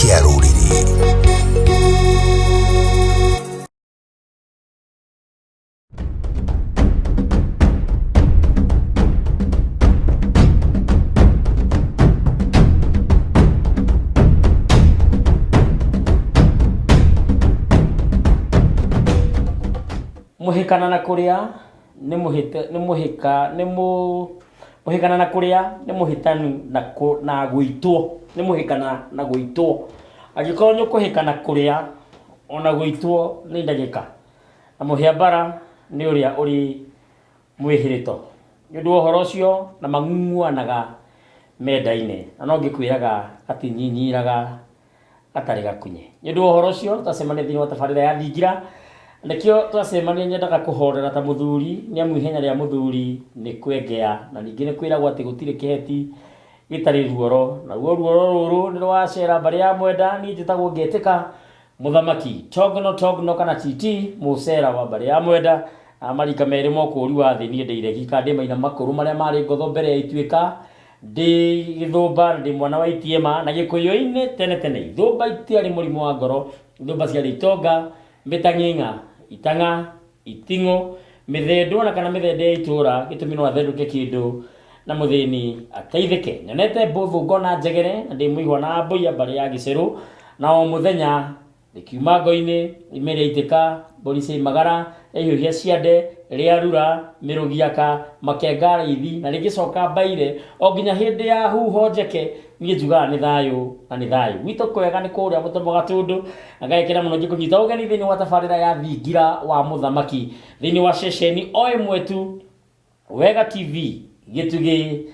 kia ruriri. Muhikana na kuria ni muhikana na kuria ni muhitani na guitwo ni muhikana na guitwo agikorwo ni kuhikana kuria ona guitwo ni ndagika na muhiambara ni uria uri mwihirito ndu uhoro ucio na mangunguanaga menda-ini na no ngikwiraga atinyinyiraga atari gakunye ndu uhoro ucio tacemania thini wa tabarira ya thingira Nekio twacemania nyendaga kuhorera ta muthuri ni amu ihenya ria muthuri ni kwengea na ningi ni kwiragwo ati gutire kiheti gitari ruoro na ruoro ruru ni rwacera bari ya mwenda ni njitagwo ngetika muthamaki togno kana titi mucera wa bari ya mwenda amarika meri mokuri wa thi ni ndeire gikande maina makuru maria mari ngotho mbere ya ituika ndi githumba ndi mwana wa itiema na gikuyu-ini tene ithumba itiari murimo wa ngoro ithumba ciari itonga Betanginga, itanga, itingo, mithendo na kana mithende itura gitumi no athenduke kindu na muthini ateithike nyonete bothu ngona njegere ndi muigwa na mbuya bari ya giceru na o muthenya ikiuma ngo-ini imere itika polisi magara ehiuhia ciande ria rura mirugiaka makenga ithi na rigicoka baire o ginya hindi ya huho njeke ni njuga ni thayu na ni thayu wito kwega ni kuria mutomo gatundu agaikira muno ngikunyita ugeni thini wa tabarira ya thingira wa muthamaki thini wa ceceni o imwe tu Wega TV gitugi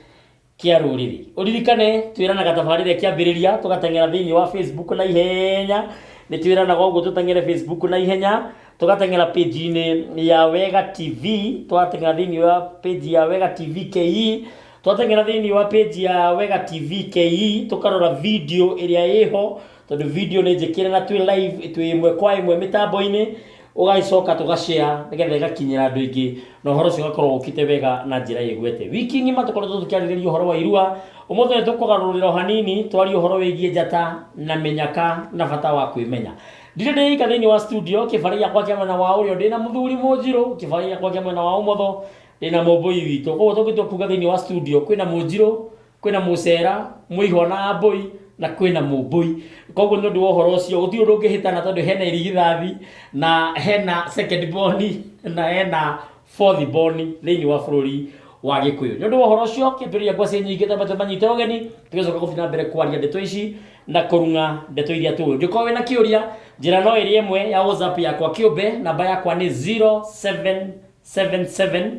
kia ruriri uririkane twiranaga tabarira kiambiriria tugatengera thini wa Facebook na ihenya ni twiranaga uguo tutengere Facebook na ihenya tugatengera page-ini ya Wega TV twatengera thini wa page ya Wega TV KE twatengera thini wa page ya Wega TV KE tukarora video iria iho tondu video ni njikire na twi live twi imwe kwa imwe mitambo-ini ugaicoka tugashare nigetha igakinyira andu ingi na horo cio gakorwo ukite wega na njira igwete wiki ngima tukorwo tukiaririria horo wa irua umuthi tukugarurira hanini twari horo wigie njata na menyaka na bata wa kwimenya ndire ndika thini wa studio kibaria kwa kiamana wa urio ndina muthuri Munjiru kibaria kwa kiamana wa umotho ndina mumbui witu koguo tugitwo kuga thini wa studio kwina Munjiru kwina Mucera muihwa na mbui na kwina mumbui koguo ndu wa horo ucio guti undu ngihitana tondu hena irigithathi na hena second born na hena fourth born thini wa bururi wa Gikuyu ndu wa horo ucio kipiria kwa cia nyingi tabata manyite ugeni tugicoka guthina mbere kwaria ndeto ici na kurunga ndeto iria tu ngiko wina kiuria njira no iri imwe ya WhatsApp yakwa kiumbe namba yakwa ni 0777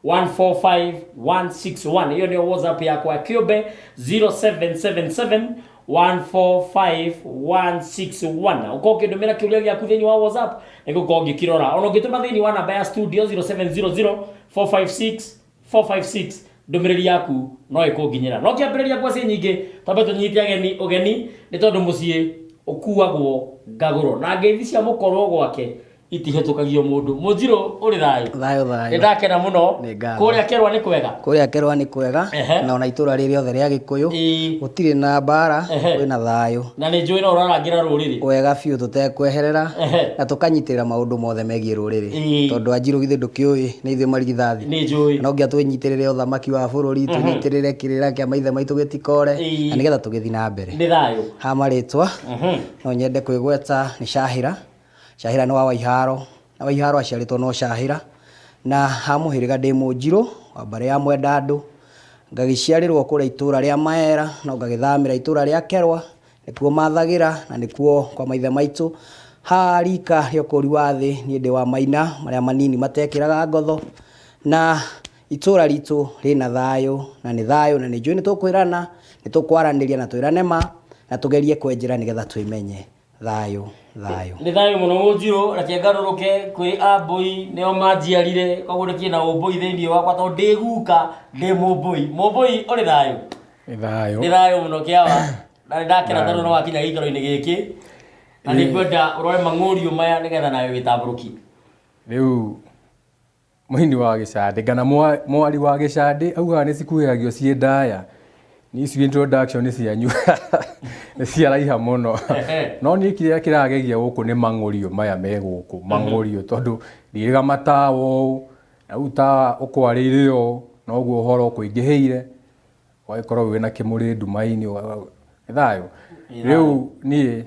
145161 hiyo ni WhatsApp yakwa kiumbe 0777 145161 uko kindumira kiuria gyaku thini wa WhatsApp niguko ngikirora ono ngituma thini wa namba ya studio 0700 456 ndumiriri yaku no ikunginyira no kiambiriria kwa cia nyingi tambe tunyite ugeni ni tondu mucii ukuagwo ngaguro na ngeithi cia mukorwo gwake itihetukagio mundu Munjiru uri thayu ndakena muno kuria kerwa ni kwega na ona itura riri othe ria Gikuyu gutire na mbara wina thayu na ni njui no urarangira ruriri wega biu tutekweherera na tukanyitirira maundu mothe megie ruriri tondu Anjiru githe ndukiui ni ithuĩ marigithathi ni njui no ngia twinyitirire uthamaki wa bururi tunyitirire kirira kia maithe maitu gitikore na nigetha tugithi na mbere ni thayu ha maritwa no nyende kwigweta ni Shahira no wa Waiharo na Waiharo aciaritwo no Shahira na hamuhiriga ndi Munjiru wa bari ya mwenda andu ngagiciarirwo kuria itura ria Maera no ngagithamira itura ria Kerwa nikuo mathagira na nikuo kwa maithe maitu harika yokori wa thi ni ndi wa Maina maria manini matekiraga ngotho na itura ritu rina thayu na ni thayu na ni njui ni tukwirana ni tukwaraniria na twirane ma na tugerie kwenjira nigetha twimenye thayu ni thayu muno Munjiru reke ngaruruke kwi ambui nio manjiarire koguo kina umbui thini wakwa tondu ndi guka ndi mumbui uri thayu ni thayu muno kiawa na ndakena tondu no wakinya gikaro-ini giki na ni kwenda urore mang'urio maya nigetha nayo witamburuki riu muhini wa gicande kana mwari wa gicande auga ni cikuhagio cie ndaya Nisi introduction ni cianyu ciaraiha muno no ni kiragegia guku ni mangurio maya me guku mangurio tondu ndiriga matawo na uta ukwaririo no guo horo kuingiheire waikorwo wina kimuri ndumaini thayo riu ni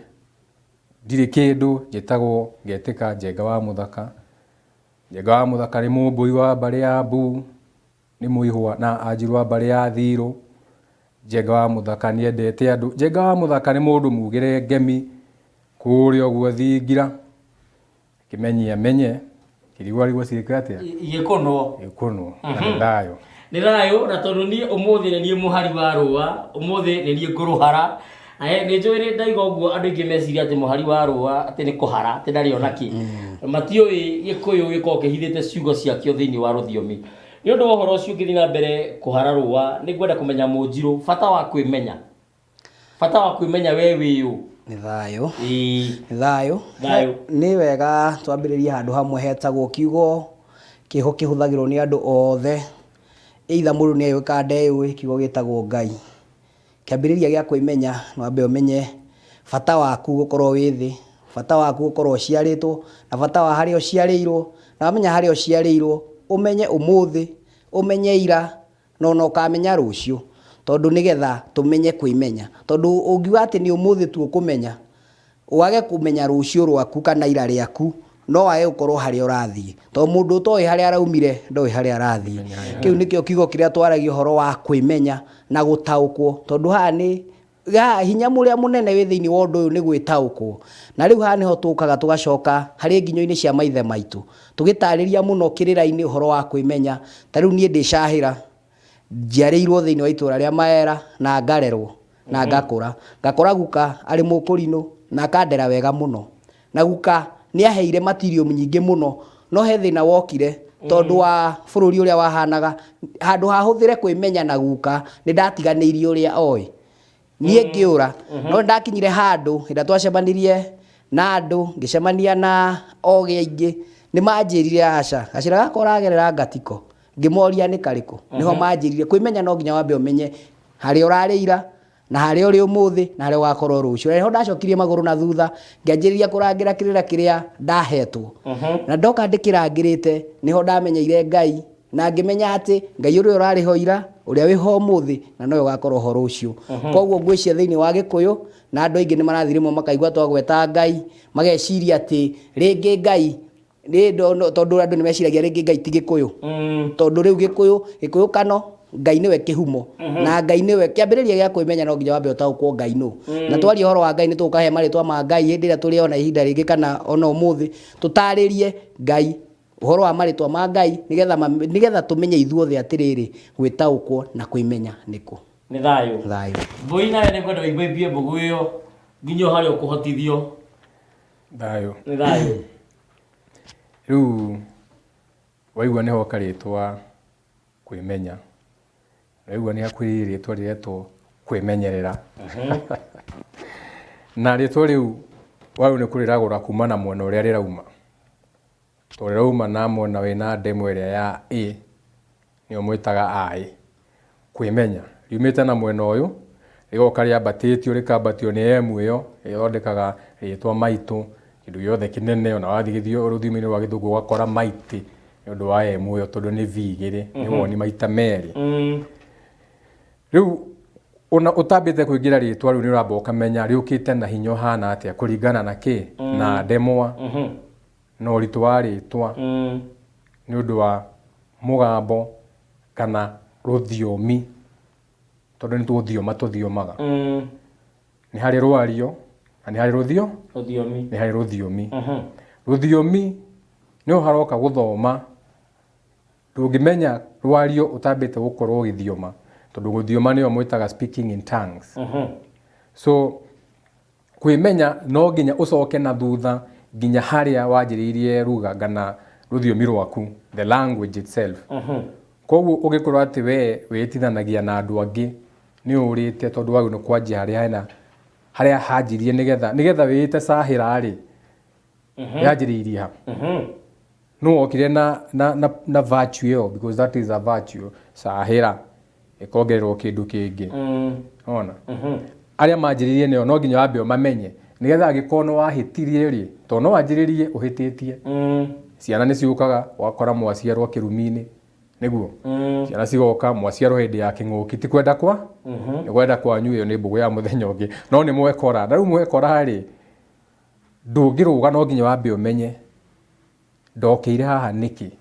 ndiri kindu njitagwo ngetika Njenga wa Muthaka. Njenga wa Muthaka ni mumbui wa mbari ya Mbu, ni muihwa na anjirwa mbari ya Thiru. Njenga wa Muthaka ni endete andu. Njenga wa Muthaka ni mundu mugire ngemi kuria uguo Thingira kimenyia menye kirigwa rigwa cirikatia ikuno na thayo ni thayo na tondu ni umuthi ni muhari wa rua umuthi ni nguruhara ni njwire ndaiga uguo andu ingi meciria ati muhari wa rua ati ni kuhara ati ndari onaki matioi gikuyu giko kihithite ciugo ciakio thiini wa ruthiomi ni undu wohoro ucio ngithi na mbere kuhara rua ni gwenda kumenya Munjiru bata wa kwimenya we wiu ni thayo ni wega twambiririe handu hamwe hetagwo kiugo kiho kihuthagirwo ni andu othe either mundu ni ayuka ndeyui kiugo gitagwo Ngai. Kiambiriria gia kwimenya no ambe umenye bata waku gukorwo withi, bata waku gukorwo ciaritwo na bata wa haria uciarirwo na wamenya haria uciarirwo umenye umuthi umenye ira no ukamenya rucio tondu nigetha tumenye kwimenya tondu ungiuga ati ni umuthi tu ukumenya wage kumenya rucio rwaku kana ira riaku no wae ukorwo haria urathie to mundu utoi haria araumire ndoi haria arathie kiu nikio kiugo kiria twaragio horo wa kwimenya na gutaukwo tondu hani hinya muria munene wi thiini wa undu uyu ni gwitaukwo na riu hani ho tukaga tugacoka hari nginyo-ini cia maithe maitu tugitariria muno kirira-ini horo wa kwimenya ta riu nie ndicahira njiarirwo thiini wa itura ria Maera na ngarerwo na ngakora guka ari mukurino na akandera wega muno na guka ni aheire material nyingi muno no he thina wokire tondu wa bururi uria wahanaga handu hahuthire kwimenya na guka ni ndatiganirie uria oi nie ngiura no ndakinyire handu ida twacemanirie na andu ngicemania na ogi aingi ni manjirire aca gacira gakoragerera ngatiko ngimoria ni kariku niho manjirire kwimenya no nginya wambe umenye hari urarira na hari uri umuthi na hari wakorwo rucio niho ndacokirie maguru na thutha ngianjiriria kurangira kirira kiria ndahetwo na ndoka ndikirangirite niho ndamenyeire Ngai na ngimenya ati Ngai uri urari hoira uria wi ho umuthi na noyo gakorwo ho rucio koguo ngwicia thiini wa Gikuyu na andu aingi ni marathirimo makaigwa twagweta Ngai mageciria ati ringi Ngai tondu andu ni meciragia ringi Ngai ti Gikuyu tondu riu Gikuyu kano Ngai niwe kihumo na Ngai niwe kiambiriria gia kwimenya no nginya wambe utaukwo Ngai no na twari horo wa Ngai ni tukahe maritwa ma Ngai hindi ria turi ona ihinda ringi kana ona umuthi tutaririe Ngai horo wa maritwa ma Ngai nigetha tumenye ithuothe atiriri gwitaukwo na kwimenya niku ni thayo mbui nawe ni kwenda igwebie mbugu iyo nginyo hari ukuhotithio thayo ni thayo riu waigua niho karitwa kwimenya raigua ni akwiririe ritwa riretwo kwimenyerera na ritwa riu wau ni kuriragura kuma na mwena uria rirauma to rirauma na mwena wina ndemu iria ya A ni omwitaga I kwimenya riumite na mwena uyu rigoka riambatitio rikabatio ni M iyo ithondekaga ritwa maitu kindu giothe kinene ona wathigithio ruthimi-ini rwa Githungu ugakora mighty ni undu wa M iyo tondu ni V igiri ni woni maita meri riu ona utambite kuingira ritwa riu ni uramba ukamenya riukite na hinyo hana atia kuringana na ki na ndemwa no uritu wa ritwa ni undu wa mugambo kana ruthiomi tondu ni tuthioma tuthiomaga ni hari rwario na ni hari ruthiomi ni hari ruthiomi ruthiomi ni uharoka guthoma ndungimenya rwario utambite gukorwo githioma tondu guthioma ni omwitaga speaking in tongues so kwimenya no nginya ucoke na thutha nginya haria wanjiriirie ruga kana ruthiomi rwaku the language itself koguo ugikorwo ati we witithanagia na andu angi ni urite tondu wau ni kwanjia haria hanjirie nigetha wite Sahira ri yanjiriirie ha no okire na virtue yo because that is a virtue Sahira ikongererwo kindu kingi ona aria manjiririe nio no nginya wambe mamenye nigetha agikono wahitirie ri to no wanjiririe uhititie ciana ni ciukaga wakora mwaciarwo kirumini niguo ciana cigoka mwaciarwo hindi ya king'uki ti kwenda kwa ni kwenda kwanyu iyo ni mbugu ya muthenya ungi no ni mwekora na riu mwekora ri ndungiruga no nginya wambe umenye ndokire haha niki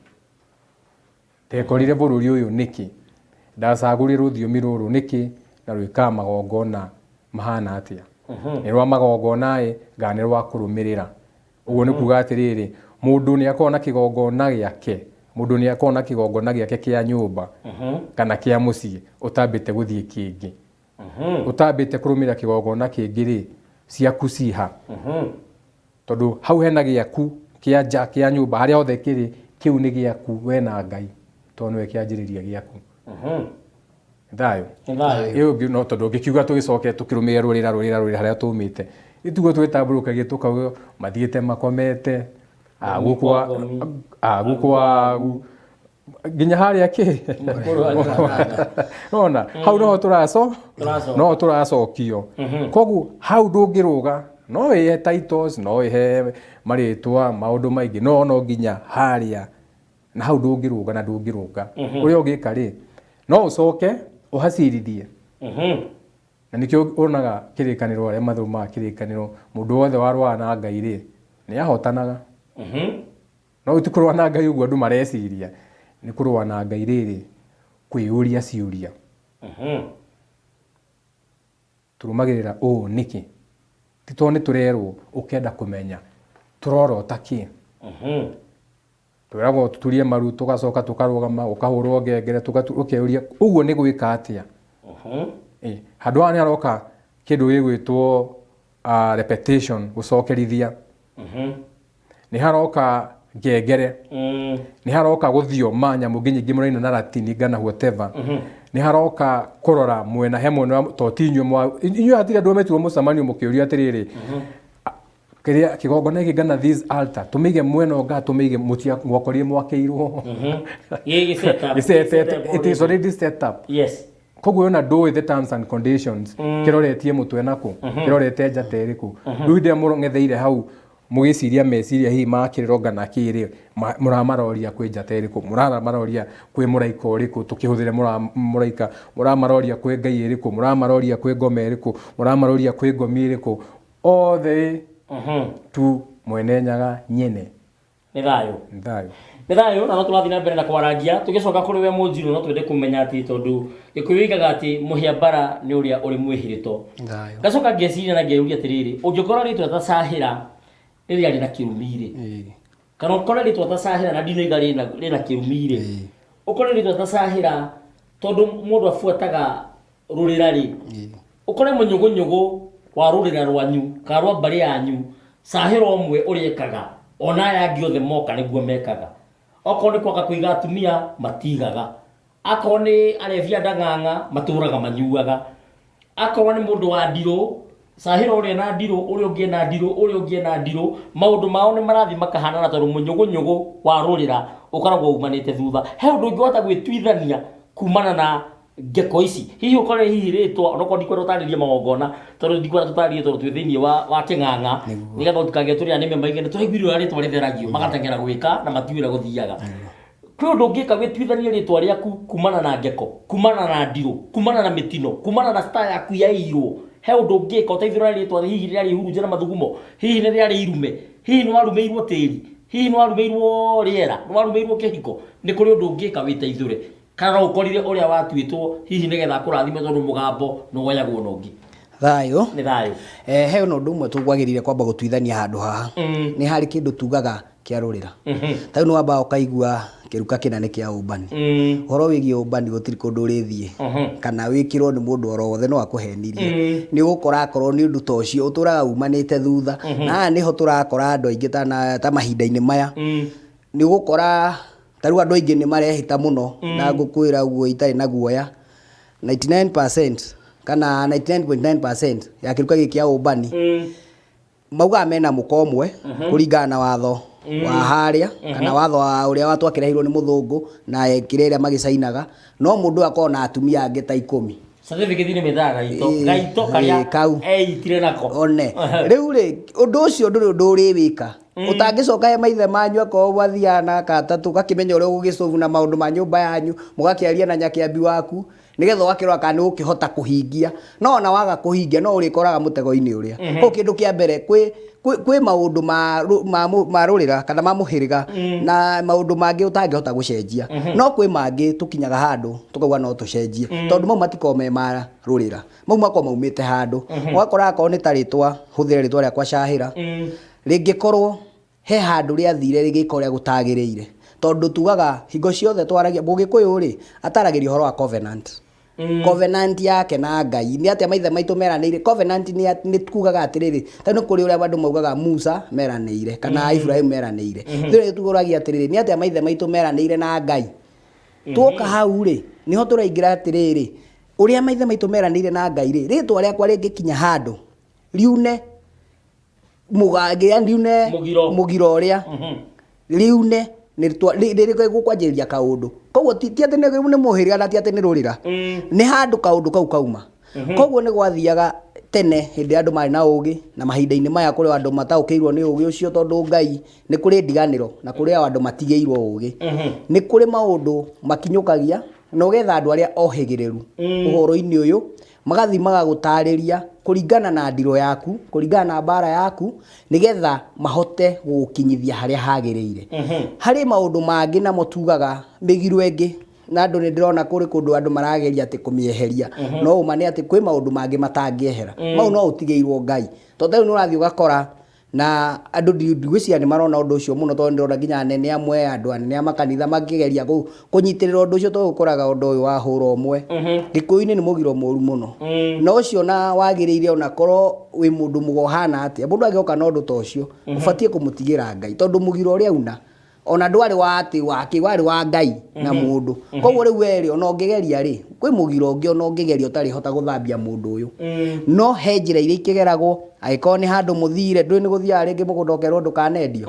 tekorire bururi uyu niki ndacagurire ruthiumi ruru niki na rwika magongona mahana atia ni rwa magongona ngane rwa kurumirira uguo ni kuga atiriri mundu ni akona kigongona giake mundu ni akona kigongona giake kia nyumba kana kia mucii utambite guthie kingi utambite kurumira kigongona kingi ri ciaku ciha tondu hau hena giaku kia nja kia nyumba haria othe kiri kiu ni giaku we na Ngai to nwe kianjiriria giaku thayo iyo no tondu ngikiuga tugicoke tukirumira rurira haria tumite itugo twitamburukagie tukauga mathiete makomete gukwa ginya haria ki ona hau no turacokio kogu hau ndungiruga no ihe titles no ihe maritwa maundu maingi no ginya haria na hau ndungiruga na ndungiruga uria ugika ri no ucoke uhacirithie na nikio unaga kirikaniro aria mathuma kirikaniro mundu wothe warwa na Ngai ri ni ahotanaga no utikurwa na Ngai uguo andu mareciria ni kurwa na Ngai riri kwiuria ciuria turumagirira niki tito ni turerwo ukenda kumenya turorota ki turagwo tuturie maru tugacoka tukarugama ukahurwo ngengere tukeuria uguo ni gwika atia handu ani aroka kindu gigwitwo repetition gucokerithia ni haroka ngengere ni haroka guthio manya muginyi muraina na Latini ngana whatever ni haroka kurora mwena he mwena to tinyu inyu atire ndometirwo mucamanio mukiuria atiriri kiria kigongona iki ngana this altar tumige mwena nga tumige mutia gwakorie mwakeirwo it is already set up yes koguo yona do the terms and conditions kiroretie mutwe nako kirorete njateriku nduide murongetheire hau mugiciria meciria hi makiriro ngana kiri muramaroria kwi njateriku muramaroria kwi muraika uriku tukihuthire muraika muramaroria kwi Ngai iriku muramaroria kwi ngome iriku muramaroria kwi ngomi iriku othe tu mwene nyaga nyene ni thayo na turathi na mbere na kwarangia tugicoka kuri we Munjiru no twende kumenya ati tondu gikuyigaga ati muhiambara ni uria uri mwihirito gacoka ngeciria na ngeuria atiriri ungikora ritwa ta Sahira iria rina kirumire kana ukora ritwa ta Sahira na ndino igari rina kirumire ukora ritwa ta Sahira tondu mundu afuataga rurira ri ukore munyugunyugu wa rurira rwanyu ka rwa mbari yanyu Sahira omwe uriekaga ona yangi othe moka niguo mekaga okone kwaka kuiga atumia matigaga akone arevia ndang'ang'a maturaga manyuaga akone mundu wa ndiro Sahira uri na ndiro uri ungi na ndiro uri ungi na ndiro maundu mao ni marathi makahana na tondu munyugunyugu wa rurira ukaragwo umanite thutha he undu ngihota gwitwithania kumana na ngeko ici hihi ukore hihi ritwa onoko ndikwenda utaririe magongona tondu ndikwenda tutaririe tondu twi thiini wa king'ang'a nigetha tukange turi anime maingi ni turaiguirwo ritwa ritheragio magatengera gwika na matiwira guthiaga kwi undu ngika gwitwithania ritwa riaku kumana na ngeko kumana na ndiro kumana na mitino kumana na star yaku ya irwo he undu ngika utaithira ritwa hihi riari hurunje na mathugumo hihi ni riari irume hihi ni warumeirwo tiri hihi ni warumeirwo riera ni warumeirwo kihiko ni kuri undu ngika witeithure kana ukorire uria watwitwo hihi nigetha kurathime tondu mugambo no wayagwo nongi thayo ni thayo he no ndumwe tugwagirire kwamba gutwithania handu haha ni hari kindu tugaga kia rurira tau no wamba ukaigua kiruka kinane kia ubani horo wigie ubani gutiri kundu rithie kana wikirwo ni mundu orothe no akuhenirie ni gukora korwo ni undu tocio uturaga umanite thutha na niho turakora andu aingi ta mahinda-ini maya ni gukora taru andu aingi ni marehita muno na ngukwira uguo itari na guoya 99% kana 99.9% ya kiruka giki ya ubani mauga mena mukomwe kuringana na watho wa haria kana watho wa uria watwakirehirwo ni muthungu na ekire magicainaga no mundu akona atumia ange ta 10 certificate ni methaga gaito karia eitire nako one riu ri undu ucio nduri undu uri wika utangicoka he maithe manyu akoo wathiana katatu gakimenya uria ugicovu na maundu ma nyumba yanyu mugakiaria na nyakiambi waku nigetha wakirwa kana ukihota kuhingia no ona waga kuhingia no urikoraga mutego-ini uria ko kindu kia mbere kwi maundu ma rurira kana ma muhiriga na maundu mangi utangihota gucenjia no kwi mangi tukinyaga handu tukauga no tucenjie tondu mau matiko me ma rurira mau mako maumite handu wakora akoo ni taritwa huthira ritwa ria kwa Shahira ringikorwo he handu ria thire rigikoria gutagiriire tondu tugaga hingo ciothe twaragia Mugikuyu ri ataragiria horo wa covenant covenant yake na Ngai ni atia maithe maitu meranĩire covenant ni tugaga atiriri tano kuri uria andu maugaga Musa meranĩire kana Ibrahim meranĩire thire tuguragia atiriri ni atia maithe maitu meranĩire na Ngai tuoka hau ri niho turaingira atiriri uria maithe maitu meranĩire na Ngai ri ritwa riakwa ringikinya handu riune riune mugiro uria riune niriko gukwanjiria kaundu koguo ti ati ni muhiriga na ti ati ni rurira ni handu kaundu kau kauma koguo ni gwathiaga tene hindi andu mari na ugi na mahinda-ini maya kuri andu mataukirwo ni ugi ucio tondu Ngai ni kuri ndiganiro na kuri andu matigeirwo ugi ni kuri maundu makinyukagia no getha andu aria ohigiriru uhoro-ini uyu magathi magagutariria kuringana na ndiro yaku kuringana na bara yaku nigetha mahote gukinyithia haria hagiriire hari maundu mangi na mutugaga migiro engi na andu ni ndirona kuri kundu andu marageria ati kumieheria no umane ati kwi maundu mangi matangiehera mau no utigeirwo Ngai tondu ni urathi ugakora na andu ndigwiciria ni marona undu ucio muno tondu ndona nginya anene amwe andu anene a makanitha makigeria kunyitirira undu ucio tugukoraga undu uyu wa hura umwe Gikuyu-ini ni mugiro moru muno no ucio na wagiriire ona korwo wi mundu mugohana ati mundu agioka na undu ta ucio ubatie kumutigira Ngai tondu mugiro uria una ona ndwari wa ati wari wa Ngai na mundu koguo riu weri ona ungigeria ri kwi mugiro ungi ona ungigeria utari hota guthambia mundu uyu no he njira iria ikigeragwo agiko ni handu muthire ndui ni guthia ringi mugundokerwo ndukanendio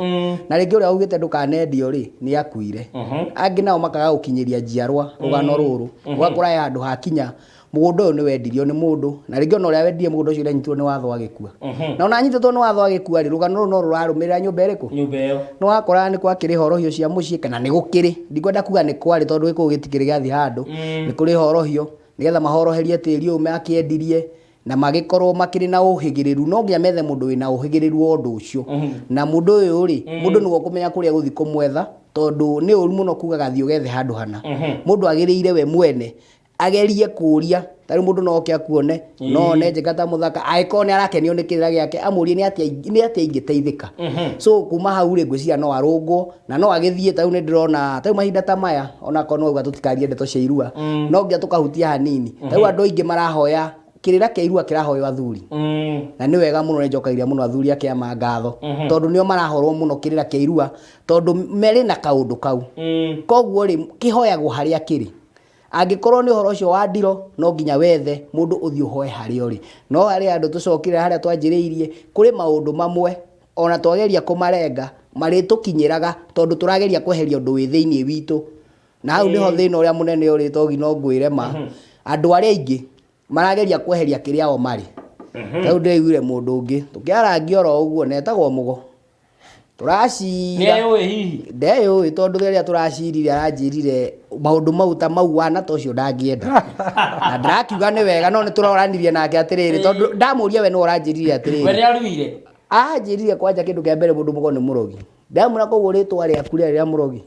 na ringi uria ugite ndukanendio ri ni akuire angi nao makaga gukinyiria njiarwa rugano ruru ugakora ya handu hakinya mugundo uyu ni wendirio ni mundu na ringi ona uria wendirie mugundo ucio nyitirwo ni watho agikua na ona nyititwo ni watho agikua ri rugano ruru no rurarumirira nyumba iriku nyumba iyo no wakora ni kwakiri horohio cia mucii kana ni gukiri ndikwenda kuga ni kwari tondu giku gitikiri gathi handu ni kuri horohio nigetha mahoroherie tiri uyu makiendirie na magikorwo makiri na uhigiriru no ngia methe mundu wina uhigiriru undu ucio na mundu uyu ri mundu nigo kumenya kuria guthi kumwetha tondu ni uru muno kugaga thi ugethe handu hana mundu agiriire we mwene agerie kuria tari mundu no oke akuone no ne njega ta muthaka aikone arakenio ni kirira giake amurie ni atia ingiteithika so kuma hau ri ngwiciria no arungwo na no agithie tau ni ndirona tau mahinda ta maya ona kono uga tutikarie ndeto cia irua no ngia tukahutia hanini tau andu aingi marahoya kirira kia irua kirahoyo athuri na ni wega muno njokairia muno athuri akiama ngatho tondu nio marahorwo muno kirira kia irua tondu meri na kaundu kau koguo ri kihoyagwo haria kiri angikorwo ni horo ucio wa ndiro no nginya wethe mundu uthi uhoe haria uri no haria andu tucokire haria twanjiriirie kuri maundu mamwe ona twageria kumarenga mari tukinyiraga tondu turageria kweheria undu wi thiini witu na hau niho thina uria munene uri togi no ngwire ma andu aria aingi marageria kweheria kiria o mari tau ndiriguire mundu ungi tukiarangia oro uguo netagwo mugo turacira ni uyu hihi ndeyo tondu riria turacirire aranjirire maundu mau ta mau wana to cio ndangienda na ndakiuga ni wega no ni turoranirie nake atiriri tondu ndamuria we no uranjirire atiriri we aruire anjirire kwanja kindu kia mbere mundu mugo ni murogi ndamura koguo ritwa riaku ria murogi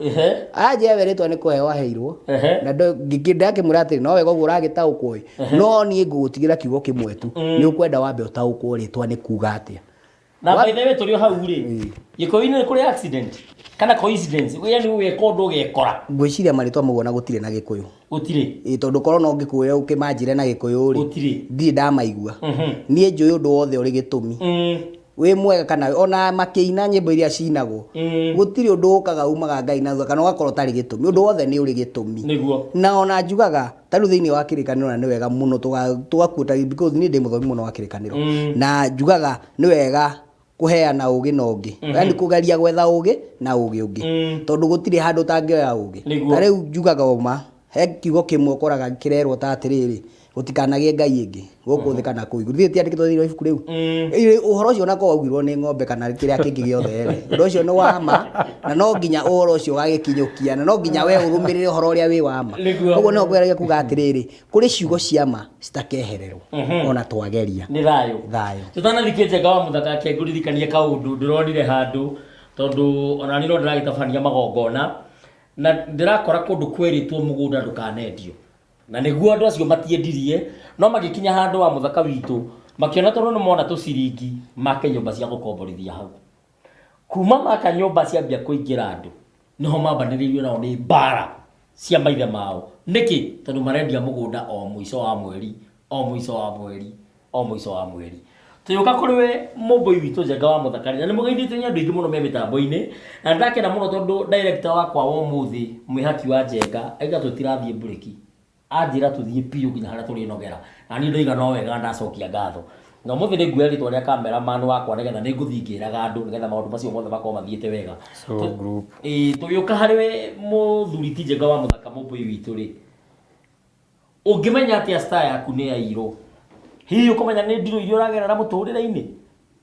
anje we ritwa ni kuheo aheirwo na ngikindake murati no wega uguo uragitaukwo no nie ngugutigira kiugo kimwe tu ni ukwenda wambe utaukwo ritwa ni kuga atia na by the way turio hau ri Gikuyu-ini ni kuri accident kana coincidence we yani we kondu gekora ngwiciria maritwa mugo gutire na Gikuyu gutire tondu korwo no ngikuira ukimanjire na Gikuyu ri gutire ndi ndamaigua nie njui undu wothe uri gitumi we mwega kana ona makiina nyimbo iria cinagwo gutire undu ukaga umaga Ngai na kana ugakorwo tari gitumi undu wothe ni uri gitumi niguo na ona njugaga taru thiini wa kirikaniro na ni wega muno tugakuta because ni ndi muthomi muno wa kirikaniro na njugaga ni wega kuheana ugi na ungi yani kugeria gwetha ugi na ugi ungi tondu gutire handu tangioya ugi tariu njugaga uma he kiugo kimwe koraga kirerwo ta atiriri gutikanagie ngai ingi guku thi kana kuigu thi tiandikitwo thiro ibuku riu uhoro ucio nako waugirwo ni ng'ombe kana kiria kingi giothe undu ucio ni wama na no nginya uhoro ucio gagikinyukia na no nginya we urumirire uhoro uria wi wama koguo no kweragia kuga atiriri kuri ciugo cia ma citakehererwo ona twageria ni thayo tutana thikite gawa muthaka kenguririkania kaundu ndironire handu tondu ona ni ro ndiragitabania magongona na ndirakora kundu kweritwo mugunda ndukanendio na niguo andu acio matiendirie no magikinya handu wa muthaka witu makiona tondu no mona tu ciringi make nyumba cia gukomborithia hau kuma maka nyumba ciambia kuingira andu no mambaniririo nao ni bara cia maithe mao niki tondu marendia mugunda o muico wa mweri tuyuka kuri we mumbui witu Njenga wa Muthaka na ni mugeithite nyandu ingi muno me mitambo-ini na ndakena muno tondu director wakwa wa muthi mwihaki wa Njenga aiga tutirathie bureki anjira tuthie piu nginya haria turi nogera na ni ndoiga no wega ndacokia ngatho na muthi ni nguya ritwa ria cameraman wakwa nigetha ni nguthingiraga andu nigetha maundu macio mothe makorwo mathiete wega group tuyuka hari we muthuri ti Njenga wa Muthaka mumbui witu ri ungimenya atia star yaku ni airo hihi ukomenya ni ndiro irio ragerera muturire-ini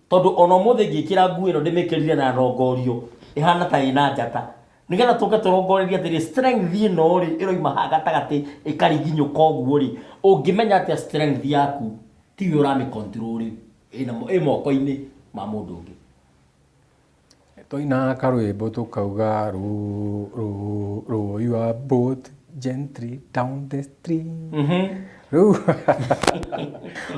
tondu ona muthi ngikira nguo ino ndimikirire na rongorio ihana ta ina njata nigetha tuke turongoreria atiri strength ino ri iroima hagatagati ikariginyuka uguo ri ungimenya atia strength yaku ti we urami control ina moko-ini ma mundu ungi toina karwimbo tukauga row your boat gently down the stream Riu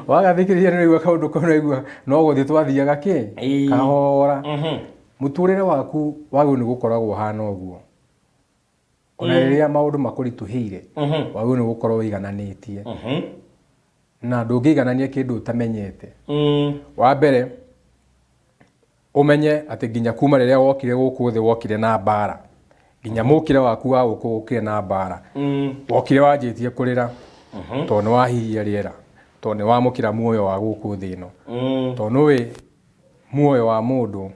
wagathikiriria ni kaundu kono igua no guthi twathiaga ki kahora muturire waku wagu ni gukoragwo hana uguo ona riria maundu makurituhire wagu ni gukorwo wigananitie na ndungiganania kindu utamenyete wa mbere umenye ati nginya kuma riria wokire guku thi wokire na bara nginya mukire waku wa guku gukire na bara wokire wanjitie kurira to no wahihia riera to ni wamukira muoyo wa guku thi ino to no we muoyo wa mundu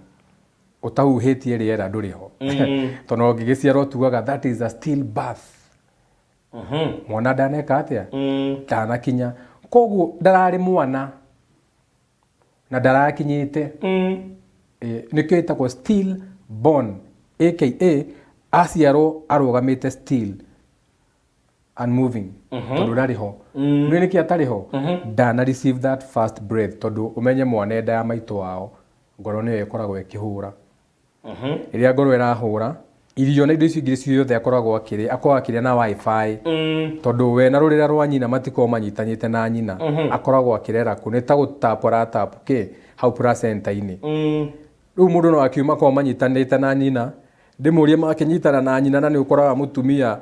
utahuhitie riera nduriho to no ngigiciarwo tugaga that is a still birth mwana ndaneka atia ndanakinya koguo ndarari mwana na ndarakinyite nikio itagwo still born aka aciarwo arugamite still unmoving tondu ndariho ni niki atariho ndana receive that first breath tondu umenye mwana enda ya maitu wao ngoro niyo ikoragwo ikihura iria ngoro irahura irio na indo icio ingĩ ciothe akoragwo akĩrĩa na wifi tondu we na rũrĩra rwa nyina matiko manyitanyite na nyina akoragwo akĩrera ku nĩ ta gũtapu aratapu kĩ hau placenta-inĩ rĩu mũndũ no akiuma ko manyitanĩte na nyina ndĩmũrie makĩnyitana na nyina na nĩ ũkoraga mũtumia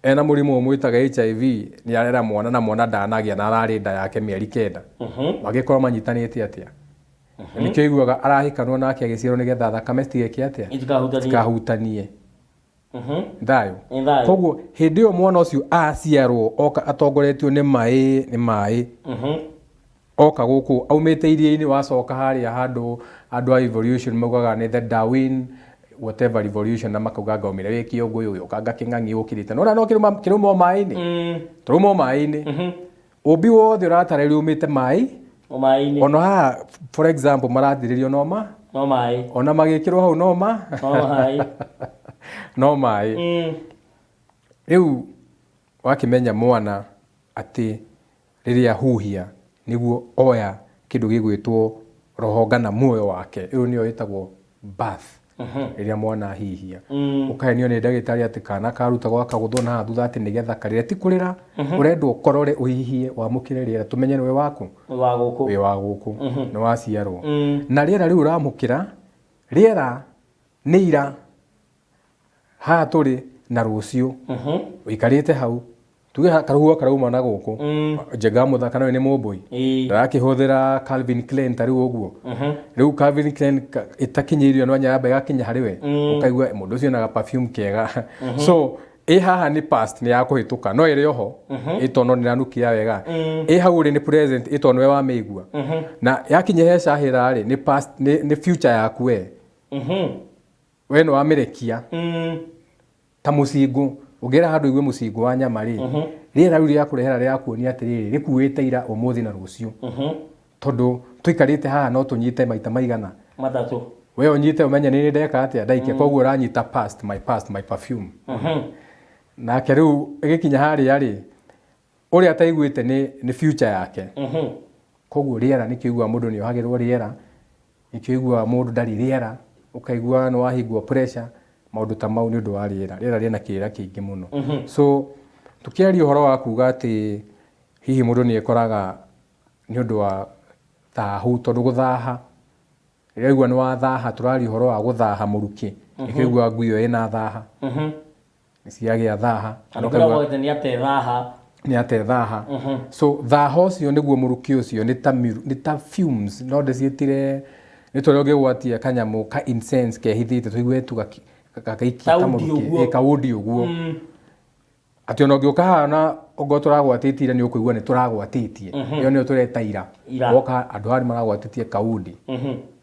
ena mũrimũ mwĩtaga HIV nĩ arera mwana na mwana ndanagĩa na ararĩ nda yake mĩeri 9 magĩkorwo manyitanĩte atĩa nikio iguaga arahikanwo nake agĩciarwo nĩgetha thakame citigeke atĩa itikahutanie thayo koguo hĩndĩ ĩyo mwana ũcio aciarwo oka atongoretio nĩ maĩ oka gũkũ aumĩte iria-inĩ wacoka harĩa handũ andũ a evolution maugaga nĩ the Darwin whatever revolution na makauga ngaumire wĩ kĩũngũ ũyũ ũkanga kĩng'ang'i ũkĩrĩte no no kĩrũma maĩ-inĩ tũrũma maĩ-inĩ ũmbi wothe ũratarĩrio umĩte maĩ-inĩ ona haha for example marathirĩrio no maĩ ona magĩkĩrwo hau no maĩ rĩu wakĩmenya mwana atĩ rĩrĩa huhia nĩguo oya kĩndũ gĩgwĩtwo roho na muoyo wake ũyũ nĩyo ĩtagwo birth rĩrĩa mwana hihia ũkahenio nĩ ndagĩtarĩ atĩ kana karuta gwaka gũthwo na thutha atĩ nĩgetha karĩre ti kũrĩra ũrendwo ũkorore ũhihie wamũkĩre rĩera tũmenye nĩ wĩ wa gũkũ nĩ waciarwo na rĩera rĩu ũramũkĩra rĩera nĩ ira haha tũrĩ na rũciũ ũikarĩte hau tuge karuhuo karauma na gũkũ Njenga wa Muthaka nawe nĩ mũmbũi ndarakĩhũthĩra Calvin Klein ta rĩu ũguo rĩu Calvin Klein ĩtakinyĩirio no nyamba ĩgakinya harĩ we ũkaigua mũndũ ũcio na perfume kega so haha ni past ni ya kuhituka no ire oho itono ni ranukia wega hau ri ni present itono we wa meigua na yakinye he Shahira ri ni past ni future yaku we we no amerikia ta mucingu ugera handu igwe mucingu wa nyama ri riera riu ria kurehera ria kuonia atiriri rikuite ira umuthi na rucio tondu tuikarite haha no tunyite maita maigana matatu we unyite umenya ni ndeka atia ndaikia koguo uranyita past my perfume na keru igikinya hari ari uri ataiguite ni future yake koguo riera nikiigua mundu ni ohagirwo riera nikiigua mundu ndari riera ukaigua no wahigwa pressure maundu ta mau ni undu wa riera rina kira kiingi muno so tukiaria uhoro wa kuga ati hihi mundu ni ekoraga ni undu wa thahu tondu guthaha iraigua ni wa thaha turari uhoro wa guthaha muruki nikiigua nguyo ina thaha nisiagia thaha anokaga ni ate thaha so thaha ucio niguo muruki ucio ni ta fumes no ndecietire ni tore ugigwatia kanyamu ka incense ke hithite tuigue tu gakaiki ta muruki kaudi uguo ati ono ngioka hana ogo turagwatitire ni ukuigua ni turagwatitie iyo ni tureta ira oka andu ari maragwatitie kaudi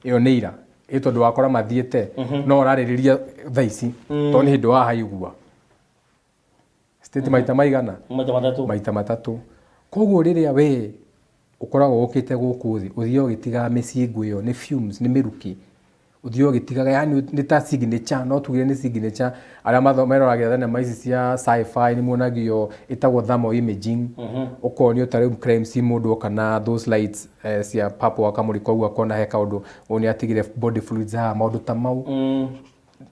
iyo ni ira ito ndu wakora mathiete no uraririria thaici to ni hindu wa haigua state maita maigana maita matatu koguo riria we ukoragwo ukite guku thi uthio gitiga micingwe yo ni fumes ni miruki uthio gitiga yani ni ta signature no tugire ni signature aria mathomeroragĩa thenema ici cia sci-fi ni muonagio itagwo thermal imaging ukonio ta rĩu crime scene mundu kana those lights cia purple akamurika ũguo akona he kaundu oni atigire body fluids ha maundu ta mau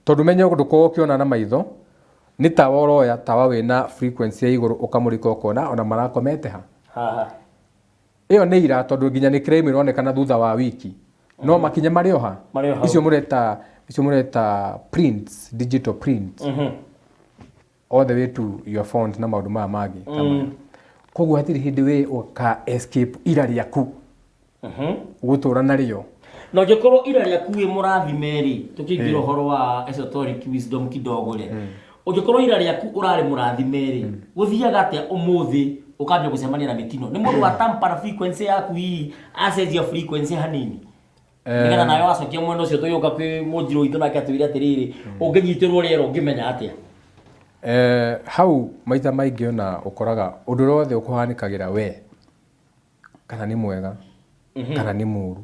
tondu menye undu ko ukiona na maitho ni tawa oroya tawa wina frequency ya iguru ukamurika ukona ona marakomete ha iyo ni ira tondu nginya ni crime ironekana thutha wa wiki no makinya marioha icio mureta prints digital prints all the way to your phone na maundu ma magi koguo hatiri hindi we uka escape ira riaku gutura nario no jokoro ira riaku we murathimeri tukingira horo wa esoteric wisdom kidogo le ujokoro ira riaku urari murathimeri guthiaga atia umuthi ukambia gucemania na mitino ni mundu wa tampara frequency yaku hii acenjia frequency hanini nigana nayo acokia mwendo ucio tuyuka kwi munjiro itu nake atwire atiriri unginyitirwo riero ngimenya atia hau maita maingi ona ukoraga undu rothe ukuhanikagira we kana ni mwega kana ni muru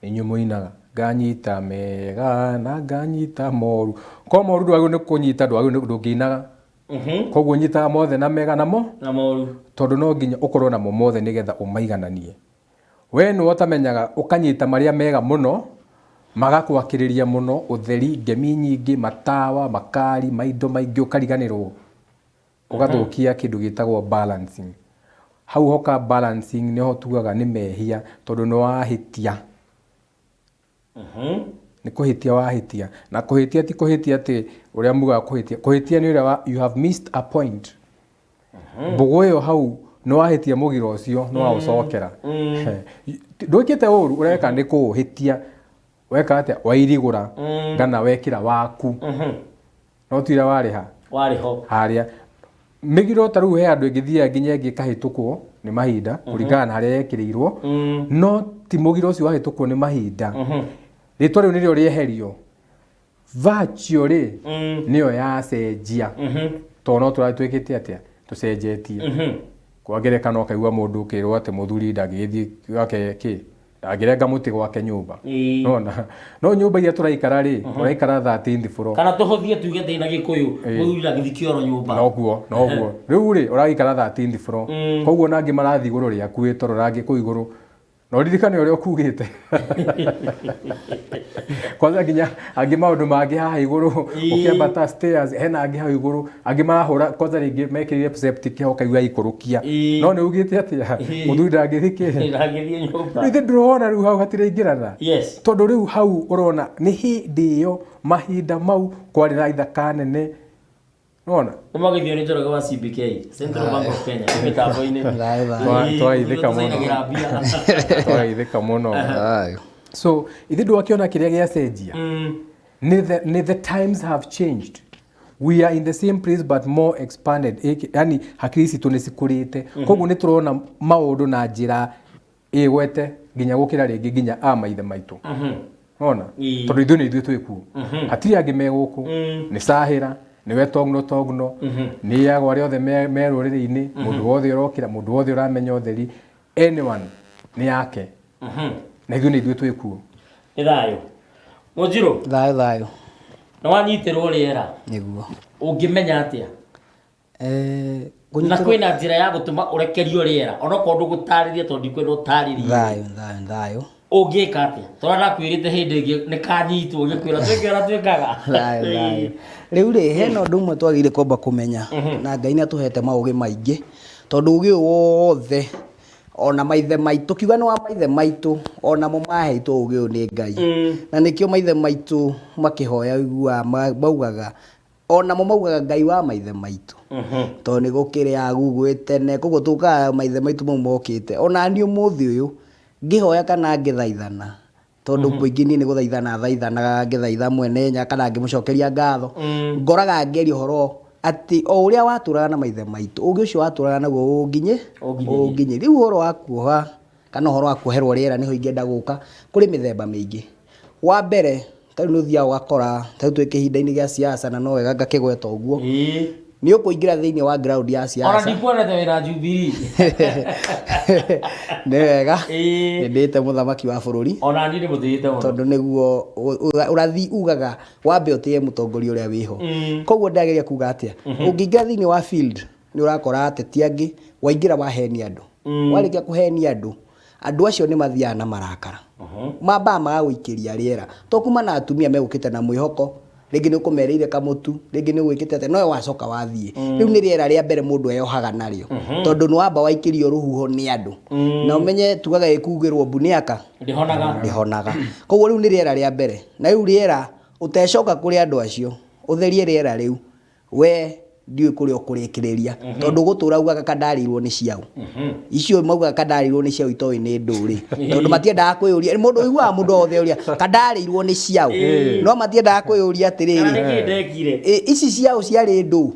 inyu muinaga nganyita mega na nganyita moru ko moru ndwagio ni kunyita ndwagio ni ndunginaga koguo nyita mothe na mega na moru tondu no nginya ukorwo na mothe nigetha umaigananie we no utamenyaga ukanyita maria mega muno magakwakiriria muno utheri ngemi nyingi matawa makari maindo maingi ukariganirwo ugathukia kindu gitagwo balancing hau hoka balancing niho tugaga ni mehia tondu no wahitia ni kuhitia wahitia na kuhitia ti kuhitia ati uria muga kuhitia ni uria you have missed a point bugoyo hau no wahitia mugira ucio no waucokera ndwikite uru ureka ni kuhitia weka atia wairigura ngana wekira waku no tira wariho haria migiro taru he andu ngithia nginya ngikahitukwo ni mahinda kuringana haria yekirirwo no ti mugiro ucio wahitukwo ni mahinda ritwa riu nirio rieherio virtue ri niyo yacenjia to no turatwikite atia tucenjetie kwa ngerekano kaigua mundu ukirwo ati muthuri ndagithii gwake ki agirenga muti gwake nyumba no nyumba iria turaikara ri turaikara 13th floor kana tuhuthie tuge thina gikuyu muthuri ndagithi kioro nyumba noguo riu ri uraikara 13th floor koguo nangi marathi iguru ria kuitoro rangi ku iguru no ririkane uria ukugite kwanza nginya angi maundu mangi haha iguru ukiambata stairs hena angi haha iguru angi marahura kwanza ringi mekirire septic ho kaigua ikurukia no ni ugite atia muthuri ndagithithie nyumba ithe ndrona riu hau hatire ingirana tondu riu hau urona ni hindi iyo mahinda mau kwari na ithaka nene nona umagithio ni njoroge wa CBK Central Bank of Kenya mitambo-ini twaithika muno so ithe ndwakiona kiria giacenjia ni the times have changed we are in the same place but more expanded, yani hakiri citu ni cikurite koguo ni turona maundu na njira igwete nginya gukira ringi nginya a maithe maitu ona tondu ithu ni ithu twiku hatiri angi me guku ni Sahira niwe togno ni agwa riothe me ruriri-ini mundu wothe urokira mundu wothe uramenya utheri anyone ni yake na ithu ni ithu twiku ithayo Munjiro thayo no wanyitirwo riera niguo ungimenya atia na kwina njira ya gutuma urekerio riera ona kondu gutariria tondu kwenda utaririe thayo ungika atia tora kwirite hindi ingi ni kanyitwo gikwira twikaga thayo riu ri hena undu umwe twagire kwamba kumenya na Ngai ni atuhete maugi maingi tondu ugi wothe ona maithe maitu kiuga ni wa maithe maitu ona mo maheitwo ugi ni Ngai na nikio maithe maitu makihoya igua maugaga ona mo maugaga Ngai wa maithe maitu to ni gukire agugwe tene koguo tuka maithe maitu mo mokite ona ni umuthi uyu ngihoya kana ngithaithana tondu muingi ni guthaithana ngithaitha mwene nya kana ngimucokeria ngatho ngoraga ngeri horo ati o uria waturaga na maithe maitu ugi ucio waturaga naguo unginye riu horo wakuoha kana horo wakuoherwo riera niho ingenda guka kuri mithemba mingi wa mbere tari nuthia ugakora tari twike hinda-ini gia siasa na no wega ngakigweta uguo ni ukuingira thiini wa ground ya siasa ora ndikwonete wira Jubilee ni wega ndite muthamaki wa bururi ona ndi muthite muno tondu niguo urathi ugaga wambe utie mutongoria uria wiho koguo ndageria kuga atia ungingira thiini wa field ni urakora ateti angi waingira waheni andu warikia kuheni andu acio ni mathiaga na marakara mamba magaguikiria riera to kuma na atumia megukite na mwihoko ringi ni ukumereire kamutu ringi ni gwikite ate no wacoka wathie riu ni riera ria mbere mundu eyohaga nario tondu ni wamba waikirio ruhuho ni andu na umenye tugaga ikugirwo mbuniaka ndihonaga koguo riu ni riera ria mbere na riu riera utecoka kuri andu acio utherie riera riu we ndiwe kuri ukurikireria tondu gutura ugaga kandarirwo ni ciao icio maugaga kandarirwo ni ciao itoi ni nduri tondu matiendaga kwiyuria mundu uiguaga mundu othe uria kandarirwo ni ciao no matiendaga kwiyuria atiriri ici ciao ciari ndu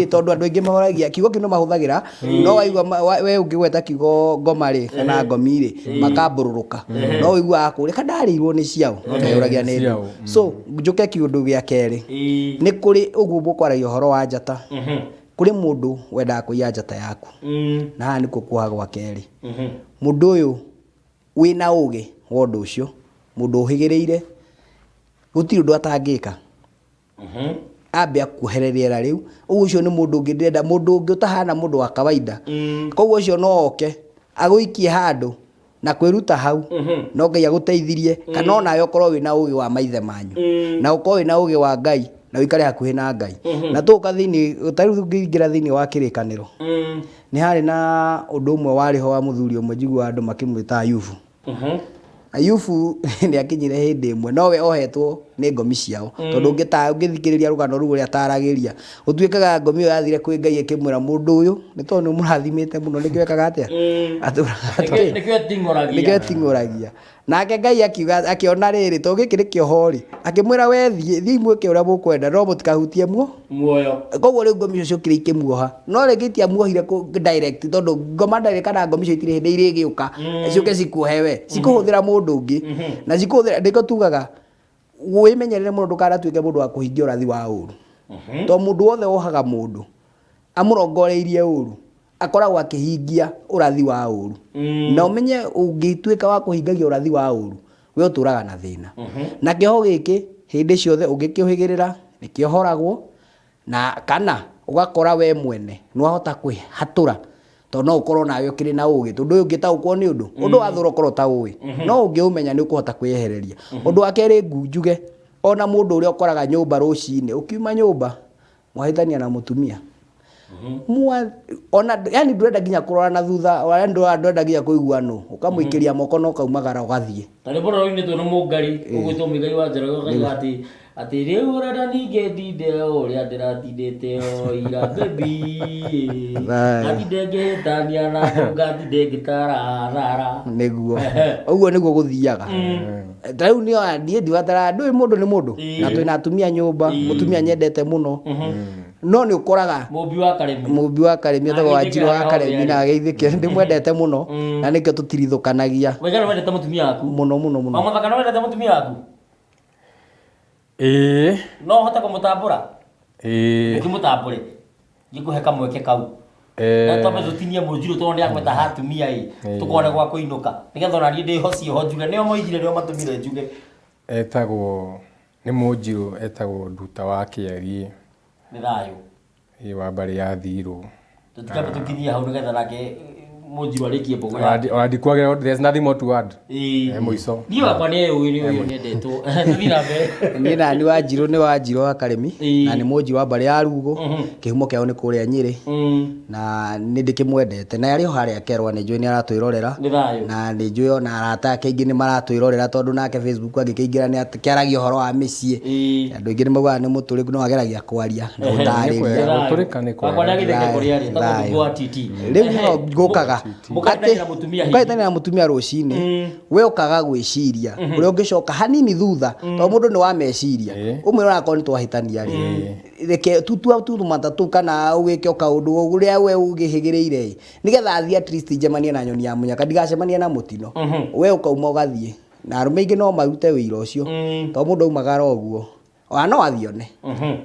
tondu andu aingi mahoragia kiugo kino mahuthagira no waigua we ungigweta kiugo ngoma kana ngomi makambururuka no uiguaga kuri kandarirwo ni ciao no ndeyuragia ni ndu so njuke kiundu gia keri ni kuri uguo bukwaragia horo wa njata kuri mundu wendaga kuiya njata yaku na haha nikuo kuoha gwa keri mundu uyu wina ugi wa undu ucio mundu uhigireire gutiri undu atangika ambe akuohere riera riu ucio ni mundu ungi ndirenda mundu ungi utahana mundu wa kawaida koguo ucio no oke aguikie handu na kwiruta hau no Ngai aguteithirie kana ona yo korwo wina ugi wa maithe manyu na ukorwo wina ugi wa Ngai na wikare hakuhi na Ngai na tuka thiini utari ngira thiini wa kirikaniro ni hari na undu umwe wari ho wa muthuri umwe njigua andu makimwita Ayubu Ayubu ni akinyire hindi imwe no we ohetwo ni ngomi ciao tondu ungithikiriria rugano rugo ria taragiria utuikaga ngomi yo yathire kwi Ngai ikimwira mundu uyu ni tondu murathimite muno ni kiwekaga atia nikio tinguragia nake Ngai akiuga akiona riri to gikiri kiohori akimwira we thii mwike uria mukwenda no mutikahutie muoyo koguo riu ngomi cio kiri ikimuoha no rigitia muohire direct tondu ngoma ndari kana ngomi cio itire hindi irigiuka ciuke cikuohewe cikuhuthira mundu ungi na cikuhuthira ndiko tugaga wimenyerere mundu ndukanatuike mundu wa kuhingia urathi wa uru to mundu wothe wohaga mundu amurongoreirie uru akoragwo akihingia urathi wa uru na umenye ungituika wa kuhingagia urathi wa uru we uturaga na thina na kiho giki hindi ciothe ungikihigirira nikiohoragwo na kana ugakora we mwene nwahota kwihatura to no ukorwo nayo kiri na ugi tondu uyu ngitaukwo ni undu wa thuro korwo ta uwi no ungiumenya ni ukuhota kwiyehereria undu wa keri ngunjuge ona mundu uria ukoraga nyumba rucini ukiuma nyumba mwahithania na mutumia ona yani ndwenda nginya kurora na thutha wa ndwenda nginya kuigua no ukamuikiria moko no kaumagara ugathie tari bora ni to no mugari ugwitwo migai wa njara uga ati riu urenda ninge ndinde uria ndiratindite o ira baby atinde ngihitania na ngatinde ngitara niguo uguo niguo guthiaga tariu ni ndie ndibatara ndui mundu ni mundu na twina atumia nyumba mutumia nyendete muno no ni ukoraga mubi wa karemi etagwo Wanjiru wa karemi na geithike ndimwendete muno na nikio tutirithukanagagia wegana wendete mutumia waku muno mama thaka no wendete mutumia waku no hota kumutambura ngimutambure ngikuhe kamweke kau na twabe tutinie Munjiru to ni akweta hatumia tukone gwa kuinuka nigetha ona ni ndihoci ho njuge nio moigire nio matumire njuge etagwo ni Munjiru etagwo nduta wa Kiari ni thayo wa bari ya Thiru tutikabe tukinyia hau nigetha nake Munjiru arikie mbogo yake oradi there's nothing more to add muico ni wakwa ni uyu nendetwo tuthirabe ni na ni Wanjiru ni Wanjiru wa karemi na ni Munjiru wa bari ya Rugo kihumo kiao ni kuria Nyeri na ni ndikimwendete na ari haria kerwa ni njui ni aratwirorera na ni njui ona arata ake ingi ni maratwirorera tondu nake Facebook angikiingira ni akiaragia horo wa micii andu ingi ni mauga ni muturiku no ageragia kwaria na utariria muturika ni kwa nagi theke kuria ri tabu gwa titi riu no ngukaga mukaitana na mutumia rucini we ukaga gwiciria uria ungicoka hanini thutha to mundu ni wa meciria umwe urakoni twahitania ri reke tutu matatu kana ugike kaundu uria we ugihigiriire nigetha athie at least njemanie na nyoni ya munyaka ndigacemanie na mutino we ukauma ugathie na arume ingi no marute wira ucio to mundu umagara oguo no athione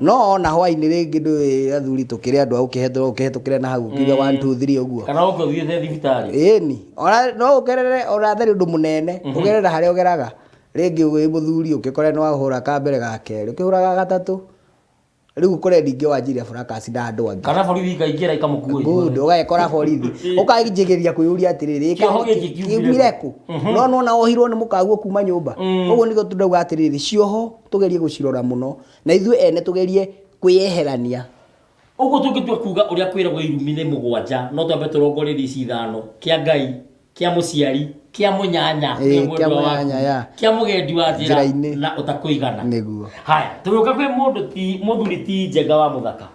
no ona hwaini ringi ndu athuri tukire andu ukihetukire na hau kiga 1 2 3 uguo kana uthie thibitari ni ona no ugerere ona thari undu munene ugerere haria ugeraga ringi muthuri ukikore no ahura ka mbere ga keri ukihuraga gatatu riu kore ndingi Wanjiru fracas na andu angi kana borithi kaingira ikamukuo good ugekora borithi ukagijigiria kuyuria atiriri kiumireku no na ohirwo ni mukaguo kuma nyumba uguo niko tudauga atiriri cioho tugerie gucirora muno na ithu ene tugerie kuyeherania uguo tungitwa kuga uria kwiragwo irumi ni mugwanja no twambe turongoreri ici ithano kia Ngai kia muciari kia munyanya kia mugendi wa njira na utakuigana niguo haya turuka kwi muthuri ti njega wa muthaka